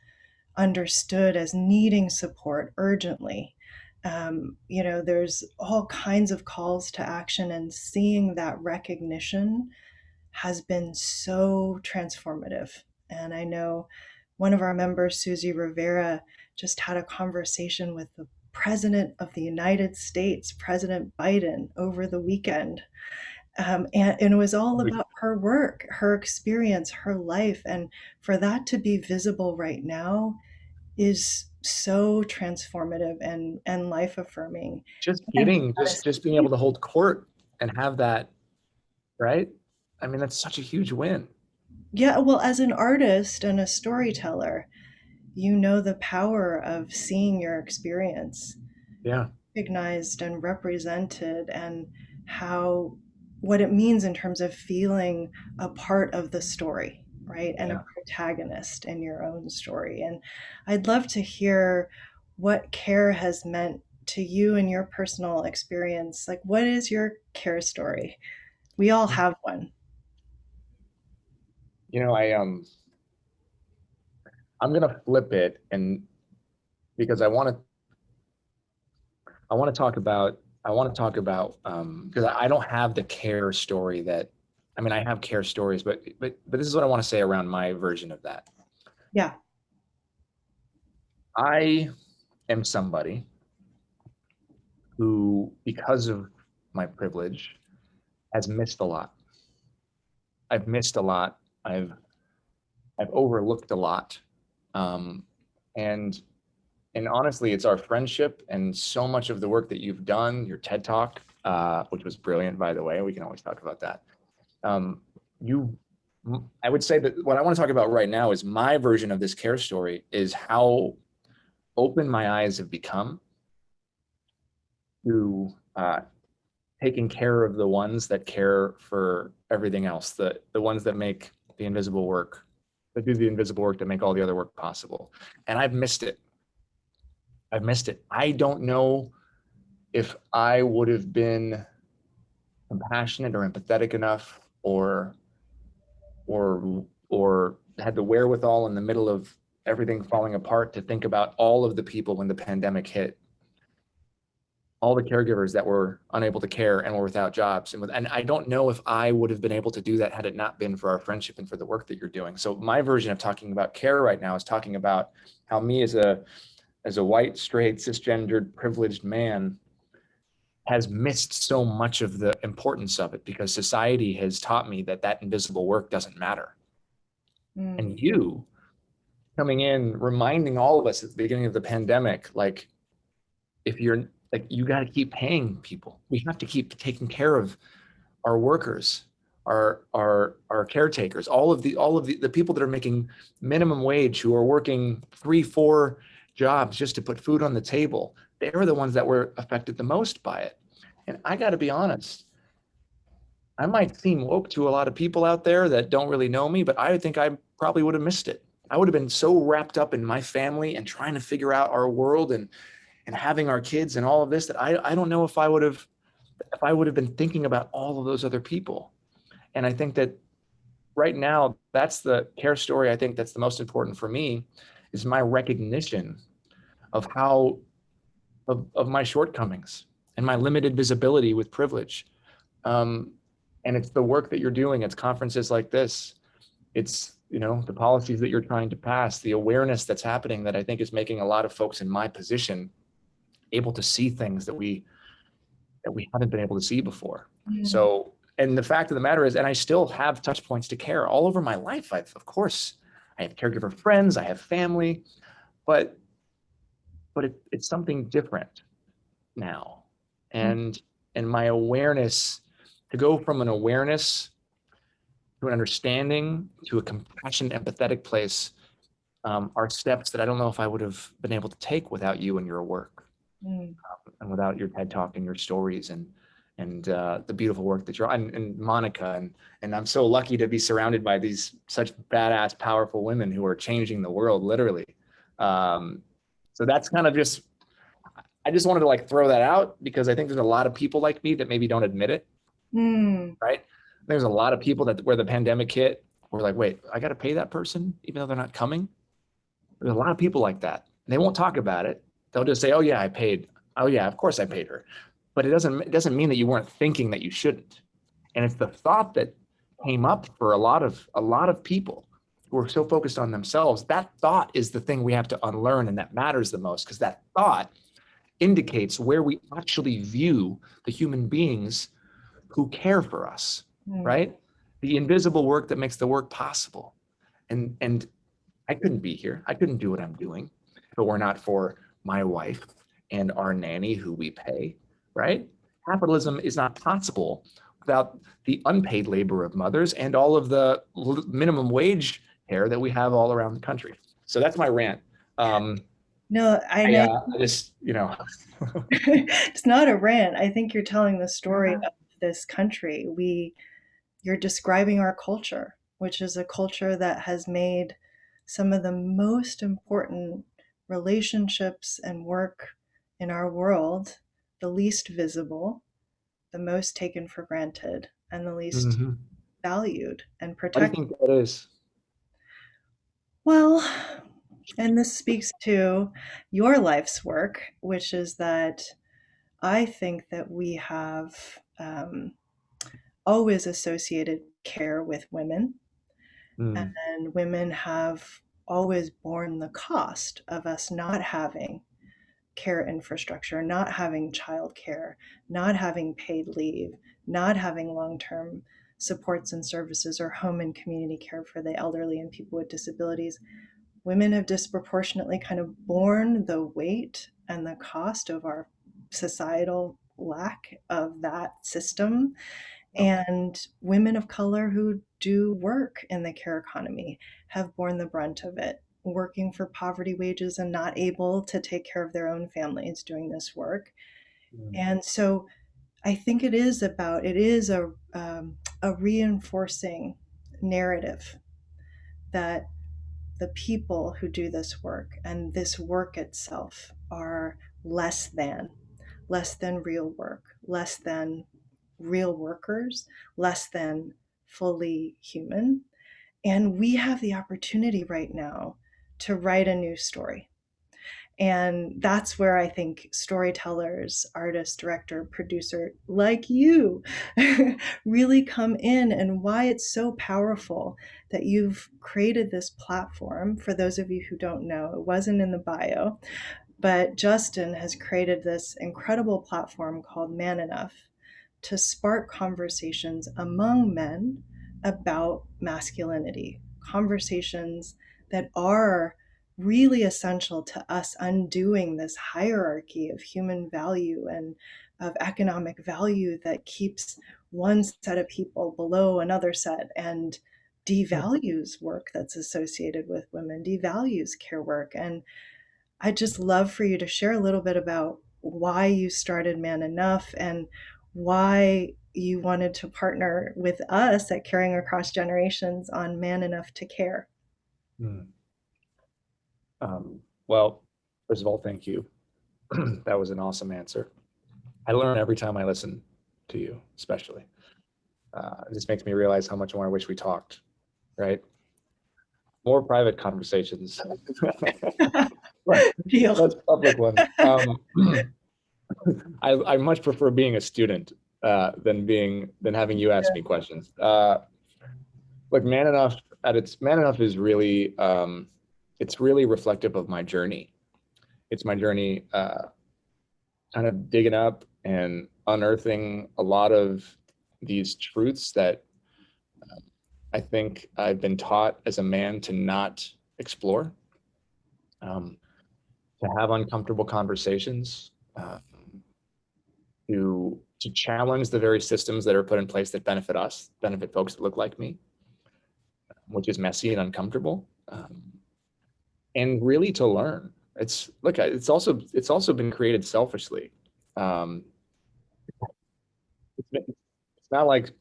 understood as needing support urgently. There's all kinds of calls to action, and seeing that recognition has been so transformative. And I know one of our members, Susie Rivera, just had a conversation with the President of the United States, President Biden, over the weekend. And it was all about her work, her experience, her life. And for that to be visible right now is so transformative and life affirming. Just being able to hold court and have that, right? I mean, that's such a huge win. Yeah, well, as an artist and a storyteller, you know the power of seeing your experience recognized and represented, and what it means in terms of feeling a part of the story, right? And a protagonist in your own story. And I'd love to hear what care has meant to you in your personal experience. Like, what is your care story? We all have one. I'm gonna flip it, and because I want to talk about because I don't have the care story that, I mean, I have care stories, but this is what I want to say around my version of that. Yeah. I am somebody who, because of my privilege, has missed a lot. I've missed a lot. I've overlooked a lot. And honestly, it's our friendship and so much of the work that you've done, your TED Talk, which was brilliant, by the way. We can always talk about that. I would say that what I want to talk about right now is my version of this care story is how open my eyes have become to taking care of the ones that care for everything else, the ones that make the invisible work, that do the invisible work that make all the other work possible. And I've missed it. I don't know if I would have been compassionate or empathetic enough or had the wherewithal in the middle of everything falling apart to think about all of the people when the pandemic hit, all the caregivers that were unable to care and were without jobs. And I don't know if I would have been able to do that had it not been for our friendship and for the work that you're doing. So my version of talking about care right now is talking about how me as a white, straight, cisgendered, privileged man has missed so much of the importance of it because society has taught me that invisible work doesn't matter. And you coming in, reminding all of us at the beginning of the pandemic, like, if you're like, you got to keep paying people. We have to keep taking care of our workers, our caretakers, all of the people that are making minimum wage, who are working 3-4 jobs just to put food on the table. They were the ones that were affected the most by it. And I got to be honest, I might seem woke to a lot of people out there that don't really know me, but I think I probably would have missed it. I would have been so wrapped up in my family and trying to figure out our world and having our kids and all of this that I don't know if I would have been thinking about all of those other people. And I think that right now, that's the care story. I think that's the most important for me, is my recognition of of my shortcomings and my limited visibility with privilege. And it's the work that you're doing. It's conferences like this. It's, the policies that you're trying to pass, the awareness that's happening that I think is making a lot of folks in my position able to see things that we haven't been able to see before. Mm-hmm. So, and the fact of the matter is, and I still have touch points to care all over my life. Of course, I have caregiver friends, I have family, but but it's something different now. And my awareness, to go from an awareness to an understanding to a compassionate, empathetic place, are steps that I don't know if I would have been able to take without you and your work, and without your TED Talk and your stories and the beautiful work that you're on, and Monica, and I'm so lucky to be surrounded by these such badass, powerful women who are changing the world, literally. So that's kind of just, I just wanted to like throw that out, because I think there's a lot of people like me that maybe don't admit it, right? There's a lot of people that where the pandemic hit, we're like, wait, I got to pay that person even though they're not coming. There's a lot of people like that. And they won't talk about it. They'll just say, oh yeah, I paid. Oh yeah, of course I paid her. But it doesn't mean that you weren't thinking that you shouldn't. And it's the thought that came up for a lot of people who are so focused on themselves. That thought is the thing we have to unlearn, and that matters the most, because that thought indicates where we actually view the human beings who care for us, right? The invisible work that makes the work possible. And I couldn't be here. I couldn't do what I'm doing if it were not for my wife and our nanny who we pay, right? Capitalism is not possible without the unpaid labor of mothers and all of the minimum wage care that we have all around the country. So that's my rant. No, I know. I just, It's not a rant. I think you're telling the story of this country. You're describing our culture, which is a culture that has made some of the most important relationships and work in our world the least visible, the most taken for granted, and the least valued and protected. What do you think that is? Well, and this speaks to your life's work, which is that I think that we have always associated care with women, and women have always borne the cost of us not having care infrastructure, not having childcare, not having paid leave, not having long-term supports and services or home and community care for the elderly and people with disabilities. Women have disproportionately kind of borne the weight and the cost of our societal lack of that system. And women of color who do work in the care economy have borne the brunt of it, working for poverty wages and not able to take care of their own families doing this work. And so I think it is a reinforcing narrative that the people who do this work and this work itself are less than real work, less than real workers, less than fully human. And we have the opportunity right now to write a new story. And that's where I think storytellers, artist, director, producer like you really come in, and why it's so powerful that you've created this platform. For those of you who don't know, it wasn't in the bio, but Justin has created this incredible platform called Man Enough to spark conversations among men about masculinity, conversations that are really essential to us undoing this hierarchy of human value and of economic value that keeps one set of people below another set and devalues work that's associated with women, devalues care work. And I'd just love for you to share a little bit about why you started Man Enough and why you wanted to partner with us at Caring Across Generations on Man Enough to Care. Well, first of all, thank you. That was an awesome answer. I learn every time I listen to you, especially. It just makes me realize how much more I wish we talked, right? More private conversations. That's public one. I much prefer being a student than having you ask me questions. Look, Man Enough is really it's really reflective of my journey. It's my journey kind of digging up and unearthing a lot of these truths that I think I've been taught as a man to not explore. to have uncomfortable conversations, to challenge the very systems that are put in place that benefit us, benefit folks that look like me, which is messy and uncomfortable, and really to learn. It's also been created selfishly. It's not like,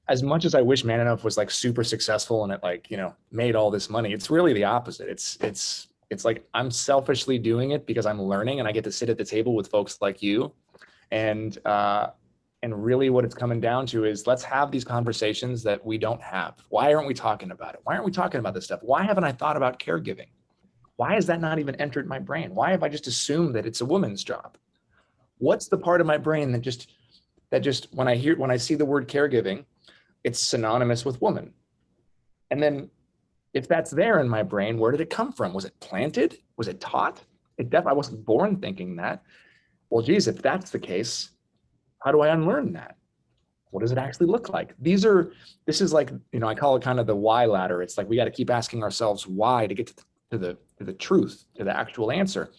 as much as I wish Man Enough was like super successful and it like, made all this money, it's really the opposite. It's like I'm selfishly doing it because I'm learning and I get to sit at the table with folks like you. And really what it's coming down to is let's have these conversations that we don't have. Why aren't we talking about it? Why aren't we talking about this stuff? Why haven't I thought about caregiving? Why has that not even entered my brain? Why have I just assumed that it's a woman's job? What's the part of my brain that just when I see the word caregiving, it's synonymous with woman? And then if that's there in my brain, where did it come from? Was it planted? Was it taught? I wasn't born thinking that. Well, geez, if that's the case, how do I unlearn that? What does it actually look like? This is like, I call it kind of the why ladder. It's like we got to keep asking ourselves why to get to the truth, to the actual answer.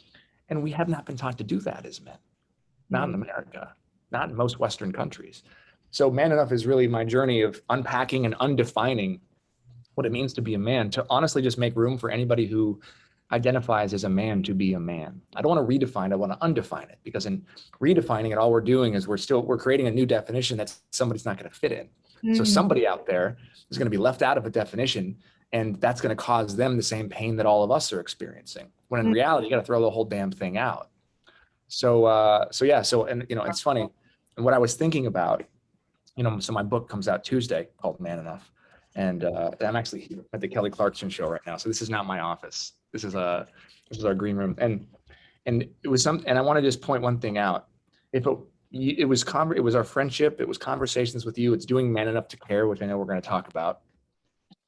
And we have not been taught to do that as men, not in America, not in most Western countries. So Man Enough is really my journey of unpacking and undefining what it means to be a man, to honestly just make room for anybody who identifies as a man to be a man. I don't want to redefine it, I want to undefine it, because in redefining it, all we're doing is we're creating a new definition that somebody's not going to fit in. So somebody out there is going to be left out of a definition, and that's going to cause them the same pain that all of us are experiencing. When in reality, you got to throw the whole damn thing out. So it's funny. And what I was thinking about, so my book comes out Tuesday called Man Enough. And I'm actually here at the Kelly Clarkson show right now. So this is not my office. This is our green room. And it was and I want to just point one thing out. It was our friendship. It was conversations with you. It's doing Man Enough to Care, which I know we're going to talk about.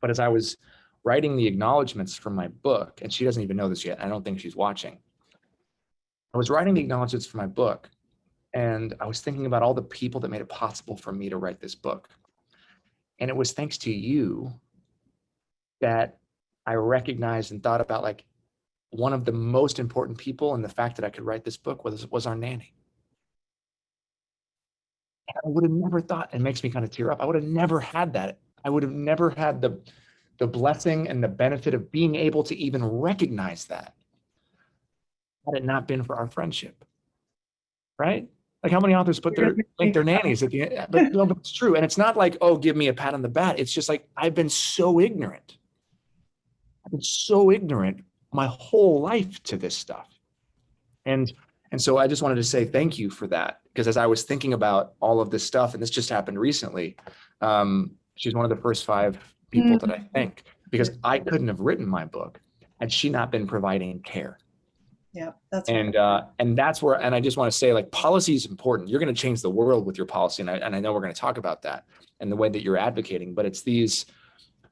But as I was writing the acknowledgements from my book, and she doesn't even know this yet, I don't think she's watching. I was writing the acknowledgements for my book, and I was thinking about all the people that made it possible for me to write this book. And it was thanks to you that I recognized and thought about, like, one of the most important people in the fact that I could write this book was our nanny. I would have never thought, it makes me kind of tear up, I would have never had that. I would have never had the blessing and the benefit of being able to even recognize that had it not been for our friendship, right? Like, how many authors make their nannies at the end? But no, but it's true. And it's not like, oh, give me a pat on the back. It's just like, I've been so ignorant. I've been so ignorant my whole life to this stuff. And so I just wanted to say thank you for that. Because as I was thinking about all of this stuff, and this just happened recently, she's one of the first 5 people that I think, because I couldn't have written my book had she not been providing care. Yeah, that's and that's where, and I just want to say, like, policy is important. You're going to change the world with your policy, and I know we're going to talk about that and the way that you're advocating. But it's these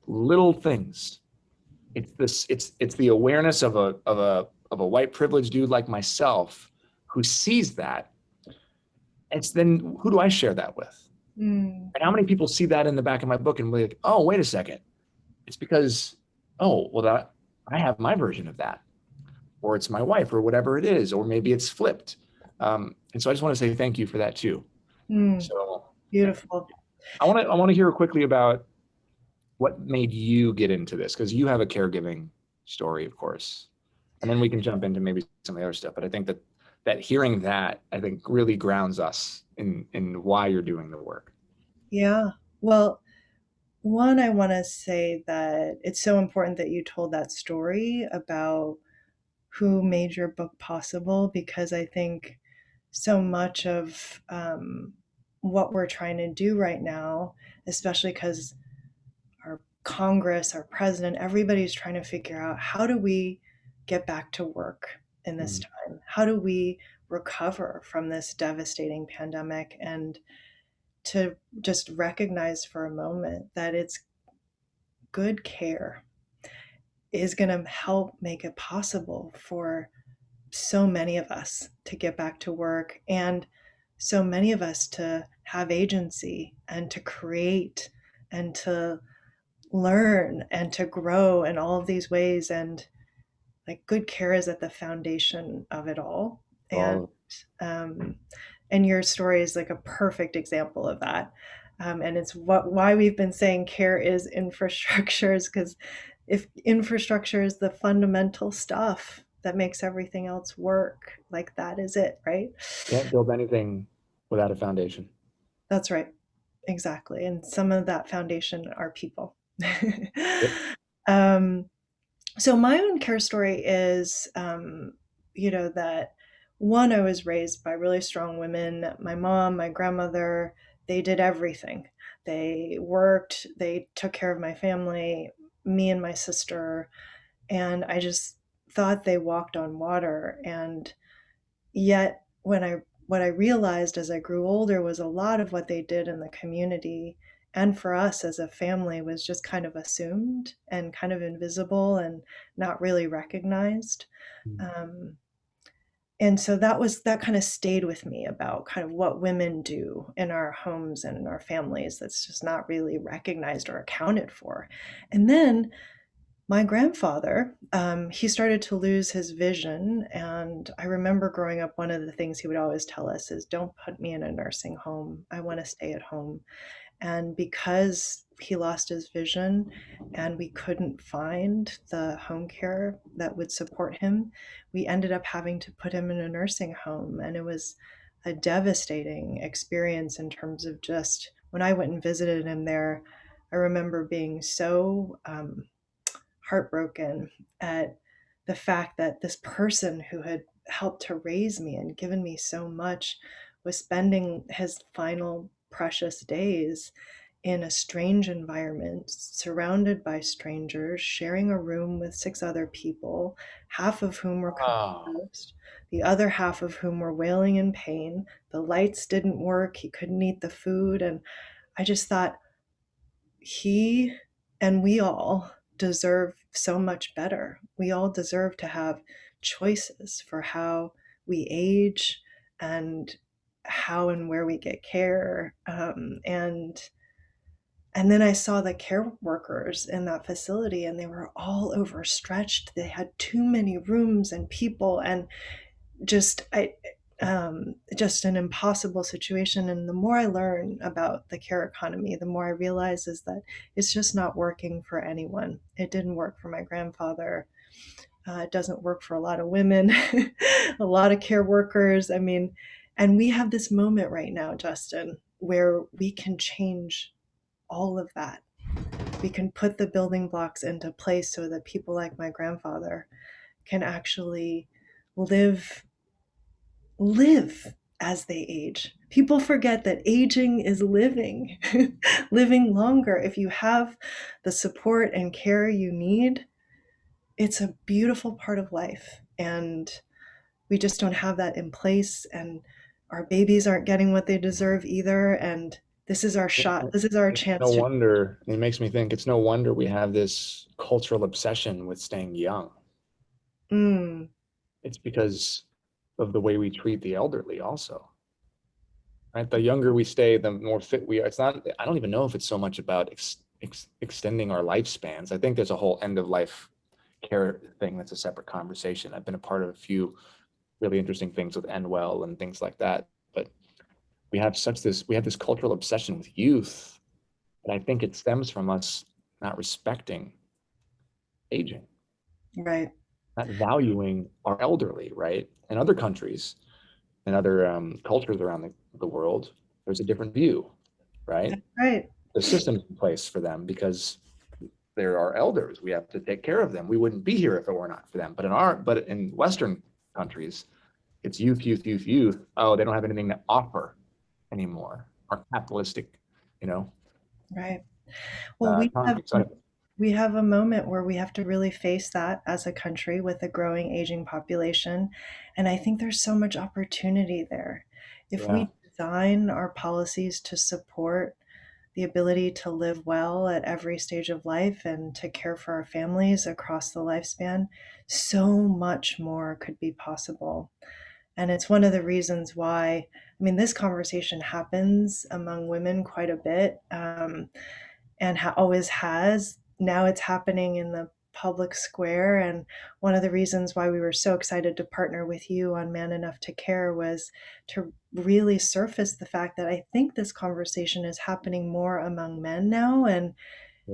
little things. It's the awareness of a white privileged dude like myself who sees that. It's then, who do I share that with? And how many people see that in the back of my book and be like, oh, wait a second. It's because, oh, well, that I have my version of that. Or it's my wife, or whatever it is, or maybe it's flipped. And so I just want to say thank you for that too. So beautiful. I want to hear quickly about what made you get into this, because you have a caregiving story, of course, and then we can jump into maybe some of the other stuff. But I think that hearing that, I think, really grounds us in why you're doing the work. Yeah. Well, one, I want to say that it's so important that you told that story about who made your book possible, because I think so much of what we're trying to do right now, especially because our Congress, our president, everybody's trying to figure out, how do we get back to work in this time? How do we recover from this devastating pandemic? And to just recognize for a moment that it's good care is going to help make it possible for so many of us to get back to work, and so many of us to have agency and to create and to learn and to grow in all of these ways. And like good care is at the foundation of it all. Oh, And your story is like a perfect example of that. And it's why we've been saying care is infrastructures, because if infrastructure is the fundamental stuff that makes everything else work, like that is it, right? can't build anything without a foundation. That's right. Exactly. And some of that foundation are people. So my own care story is, that one, I was raised by really strong women. My mom, my grandmother, they did everything. They worked, they took care of my family, me and my sister, and I just thought they walked on water. And yet what I realized as I grew older was a lot of what they did in the community and for us as a family was just kind of assumed and kind of invisible and not really recognized. And so that kind of stayed with me about kind of what women do in our homes and in our families that's just not really recognized or accounted for. And then my grandfather, he started to lose his vision. And I remember growing up, one of the things he would always tell us is, don't put me in a nursing home. I want to stay at home. And because he lost his vision and we couldn't find the home care that would support him, we ended up having to put him in a nursing home. And it was a devastating experience in terms of just when I went and visited him there, I remember being so heartbroken at the fact that this person who had helped to raise me and given me so much was spending his final precious days in a strange environment, surrounded by strangers, sharing a room with 6 other people, half of whom were confused, the other half of whom were wailing in pain. The lights didn't work, he couldn't eat the food. And I just thought, he and we all deserve so much better. We all deserve to have choices for how we age and how and where we get care. And then I saw the care workers in that facility and they were all overstretched. They had too many rooms and people and just an impossible situation. And the more I learn about the care economy, the more I realize is that it's just not working for anyone. It didn't work for my grandfather. It doesn't work for a lot of women, a lot of care workers. I mean, and we have this moment right now, Justin, where we can change all of that. We can put the building blocks into place so that people like my grandfather can actually live as they age. People forget that aging is living, living longer. If you have the support and care you need, it's a beautiful part of life. And we just don't have that in place. And our babies aren't getting what they deserve either. And this is our shot. This is our chance. No wonder, it makes me think, it's no wonder we have this cultural obsession with staying young. It's because of the way we treat the elderly also, right? The younger we stay, the more fit we are. It's not, I don't even know if it's so much about extending our lifespans. I think there's a whole end of life care thing that's a separate conversation. I've been a part of a few really interesting things with Endwell and things like that, but we have this cultural obsession with youth, and I think it stems from us not respecting aging, right? Not valuing our elderly, right? In other countries and other cultures around the world, there's a different view, right? That's right. The system's in place for them because they're our elders. We have to take care of them. We wouldn't be here if it were not for them. But in Western countries, it's youth. Oh, they don't have anything to offer anymore. Our capitalistic, Right. Well, we have a moment where we have to really face that as a country with a growing aging population. And I think there's so much opportunity there. If we design our policies to support the ability to live well at every stage of life and to care for our families across the lifespan, so much more could be possible. And it's one of the reasons why, this conversation happens among women quite a bit, and always has. Now it's happening in the public square. And one of the reasons why we were so excited to partner with you on Man Enough to Care was to really surface the fact that I think this conversation is happening more among men now, and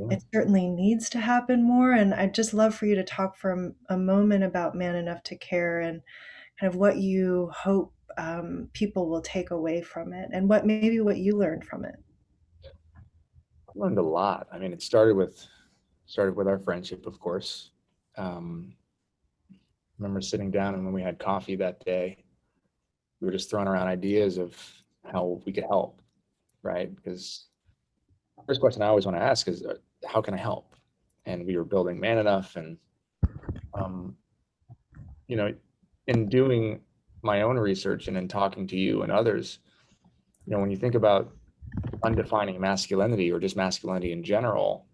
it certainly needs to happen more. And I'd just love for you to talk for a moment about Man Enough to Care and kind of what you hope people will take away from it, and what you learned from it. I learned a lot. I mean, it started with our friendship, of course. I remember sitting down, and when we had coffee that day, we were just throwing around ideas of how we could help, right? Because the first question I always want to ask is, how can I help? And we were building Man Enough, and you know, in doing my own research and in talking to you and others, you know, when you think about undefining masculinity or just masculinity in general,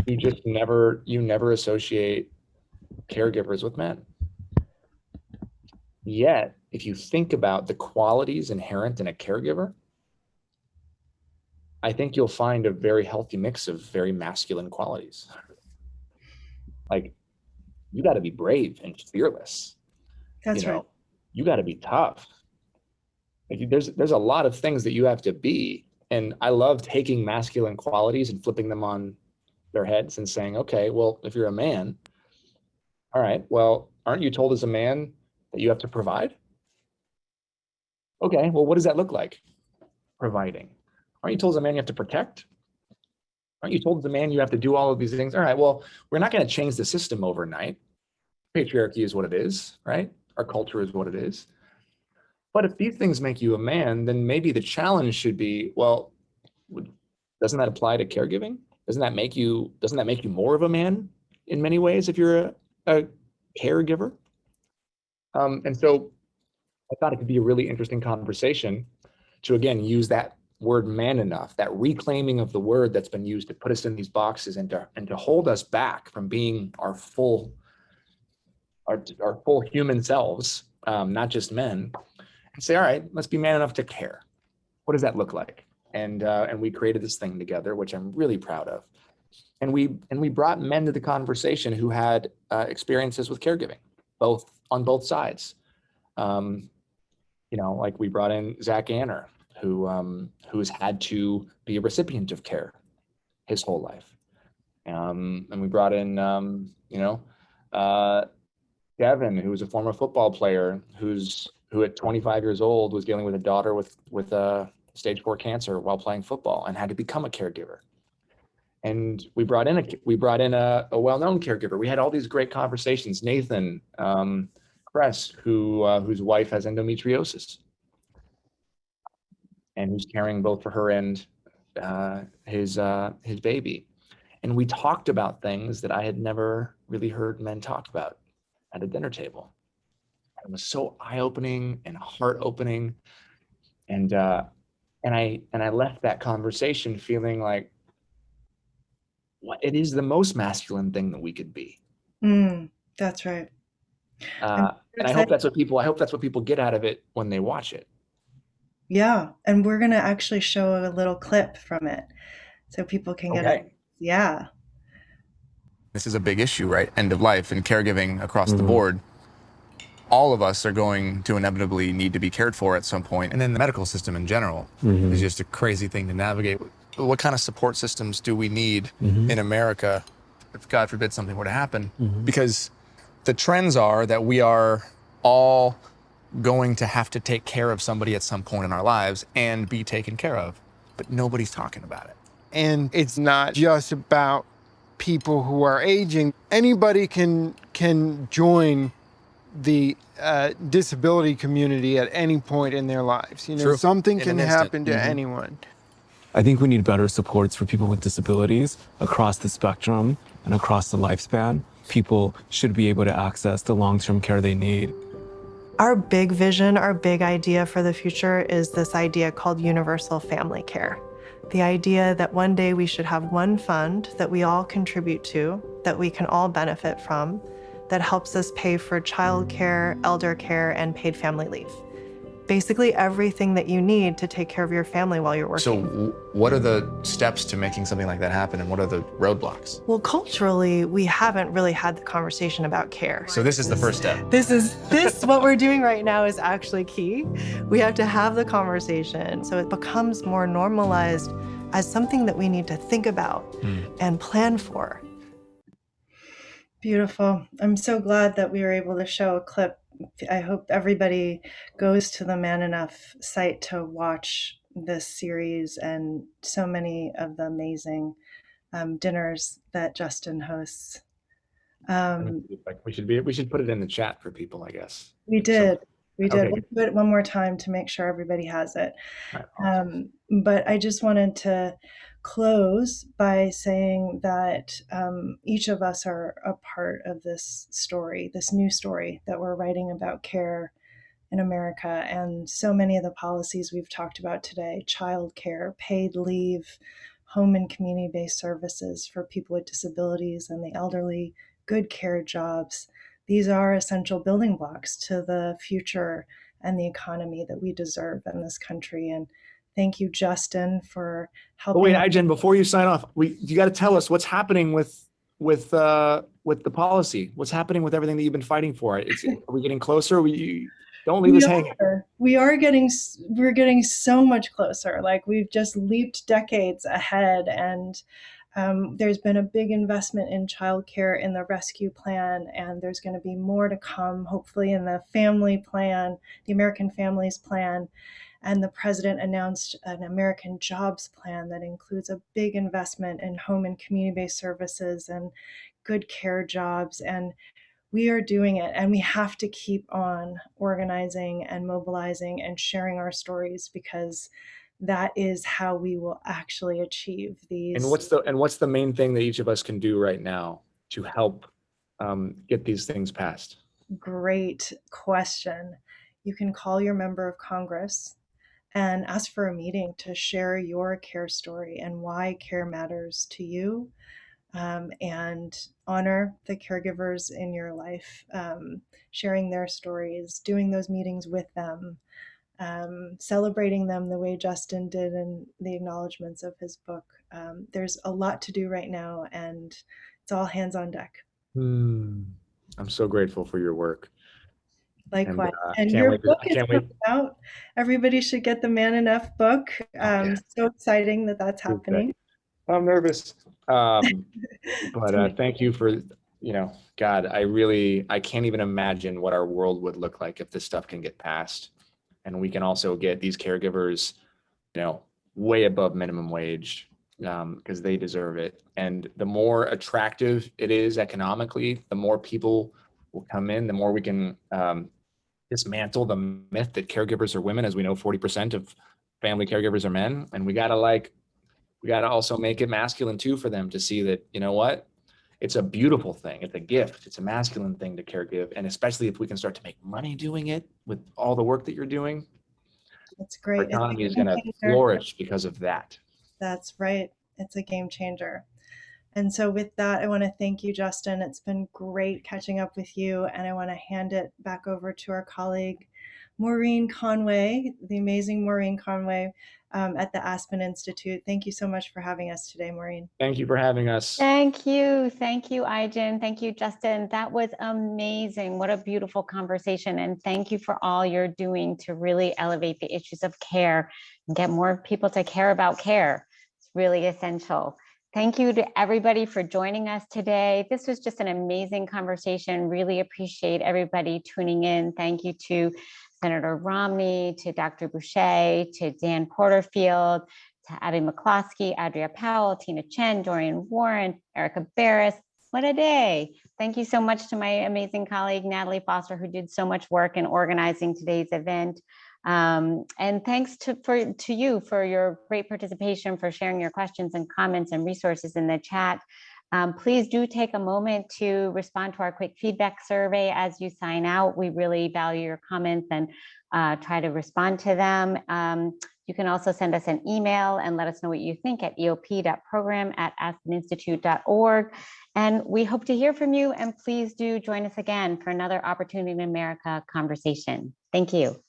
you never associate caregivers with men. Yet, if you think about the qualities inherent in a caregiver, I think you'll find a very healthy mix of very masculine qualities. Like, you got to be brave and fearless. That's right. You got to be tough. Like, there's a lot of things that you have to be. And I love taking masculine qualities and flipping them on their heads and saying, okay, well, if you're a man, all right, well, aren't you told as a man that you have to provide? Okay, well, what does that look like? Providing. Aren't you told as a man you have to protect? Aren't you told as a man you have to do all of these things? All right, well, we're not going to change the system overnight. Patriarchy is what it is, right? Our culture is what it is. But if these things make you a man, then maybe the challenge should be, well, doesn't that apply to caregiving? Doesn't that make you more of a man in many ways if you're a caregiver? And so I thought it could be a really interesting conversation to, again, use that word man enough, that reclaiming of the word that's been used to put us in these boxes and to hold us back from being our full human selves, not just men, and say, all right, let's be man enough to care. What does that look like? And we created this thing together, which I'm really proud of. And we brought men to the conversation who had experiences with caregiving, on both sides. Like we brought in Zach Anner, who's had to be a recipient of care his whole life. And we brought in, Devin, who was a former football player, who at 25 years old was dealing with a daughter with stage 4 cancer while playing football and had to become a caregiver. And we brought in a well-known caregiver. We had all these great conversations. Nathan Kress, whose wife has endometriosis, and who's caring both for her and his baby. And we talked about things that I had never really heard men talk about at a dinner table. It was so eye-opening and heart-opening, and I left that conversation feeling like, it is the most masculine thing that we could be. That's right. And I hope that's what people get out of it when they watch it. Yeah, and we're gonna actually show a little clip from it, so people can get it. Yeah. This is a big issue, right? End of life and caregiving across the board. All of us are going to inevitably need to be cared for at some point. And then the medical system in general is just a crazy thing to navigate. What kind of support systems do we need in America if, God forbid, something were to happen? Because the trends are that we are all going to have to take care of somebody at some point in our lives and be taken care of, but nobody's talking about it. And it's not just about people who are aging. Anybody can join the disability community at any point in their lives. True. Something In can an instant. happen to anyone. I think we need better supports for people with disabilities across the spectrum and across the lifespan. People should be able to access the long-term care they need. Our big vision, our big idea for the future is this idea called universal family care. The idea that one day we should have one fund that we all contribute to, that we can all benefit from, that helps us pay for childcare, elder care, and paid family leave. basically everything that you need to take care of your family while you're working. So what are the steps to making something like that happen, and what are the roadblocks? Well, culturally, we haven't really had the conversation about care. So this is the first step. This what we're doing right now is actually key. We have to have the conversation so it becomes more normalized as something that we need to think about and plan for. Beautiful. I'm so glad that we were able to show a clip. I hope everybody goes to the Man Enough site to watch this series and so many of the amazing dinners that Justin hosts. We should put it in the chat for people, I guess. We did. We did. Okay. We'll do it one more time to make sure everybody has it. But I just wanted to close by saying that each of us are a part of this story, this new story that we're writing about care in America. And so many of the policies we've talked about today, childcare, paid leave, home and community-based services for people with disabilities and the elderly, good care jobs, these are essential building blocks to the future and the economy that we deserve in this country. And thank you, Justin, for helping. Oh, wait, Ai-jen, before you sign off, you got to tell us what's happening with the policy. What's happening with everything that you've been fighting for? Are we getting closer? Don't leave us hanging. We're getting so much closer. Like, we've just leaped decades ahead, and there's been a big investment in childcare in the rescue plan, and there's going to be more to come, hopefully, in the family plan, the American Families Plan. And the president announced an American Jobs Plan that includes a big investment in home and community-based services and good care jobs. And we are doing it, and we have to keep on organizing and mobilizing and sharing our stories, because that is how we will actually achieve these. And what's the main thing that each of us can do right now to help get these things passed? Great question. You can call your member of Congress and ask for a meeting to share your care story and why care matters to you, and honor the caregivers in your life, sharing their stories, doing those meetings with them, celebrating them the way Justin did in the acknowledgements of his book. There's a lot to do right now, and it's all hands on deck. I'm so grateful for your work. Likewise. And your book is coming out. Everybody should get the Man Enough book. So exciting that that's happening. Okay. I'm nervous. But thank you for, God, I can't even imagine what our world would look like if this stuff can get passed. And we can also get these caregivers, way above minimum wage, because they deserve it. And the more attractive it is economically, the more people will come in, the more we can dismantle the myth that caregivers are women. As we know, 40% of family caregivers are men. And we gotta also make it masculine too, for them to see that, it's a beautiful thing. It's a gift. It's a masculine thing to caregive. And especially if we can start to make money doing it with all the work that you're doing. That's great. Our economy is gonna flourish because of that. That's right. It's a game changer. And so with that, I want to thank you, Justin. It's been great catching up with you. And I want to hand it back over to our colleague, Maureen Conway, the amazing Maureen Conway at the Aspen Institute. Thank you so much for having us today, Maureen. Thank you for having us. Thank you. Thank you, Ai-jen. Thank you, Justin. That was amazing. What a beautiful conversation. And thank you for all you're doing to really elevate the issues of care and get more people to care about care. It's really essential. Thank you to everybody for joining us today. This was just an amazing conversation. Really appreciate everybody tuning in. Thank you to Senator Romney, to Dr. Boucher, to Dan Porterfield, to Abby McCloskey, Adria Powell, Tina Chen, Dorian Warren, Erica Barris. What a day. Thank you so much to my amazing colleague, Natalie Foster, who did so much work in organizing today's event. And thanks to you for your great participation, for sharing your questions and comments and resources in the chat. Please do take a moment to respond to our quick feedback survey as you sign out. We really value your comments and try to respond to them. You can also send us an email and let us know what you think at eop.program@aspeninstitute.org. And we hope to hear from you, and please do join us again for another Opportunity in America conversation. Thank you.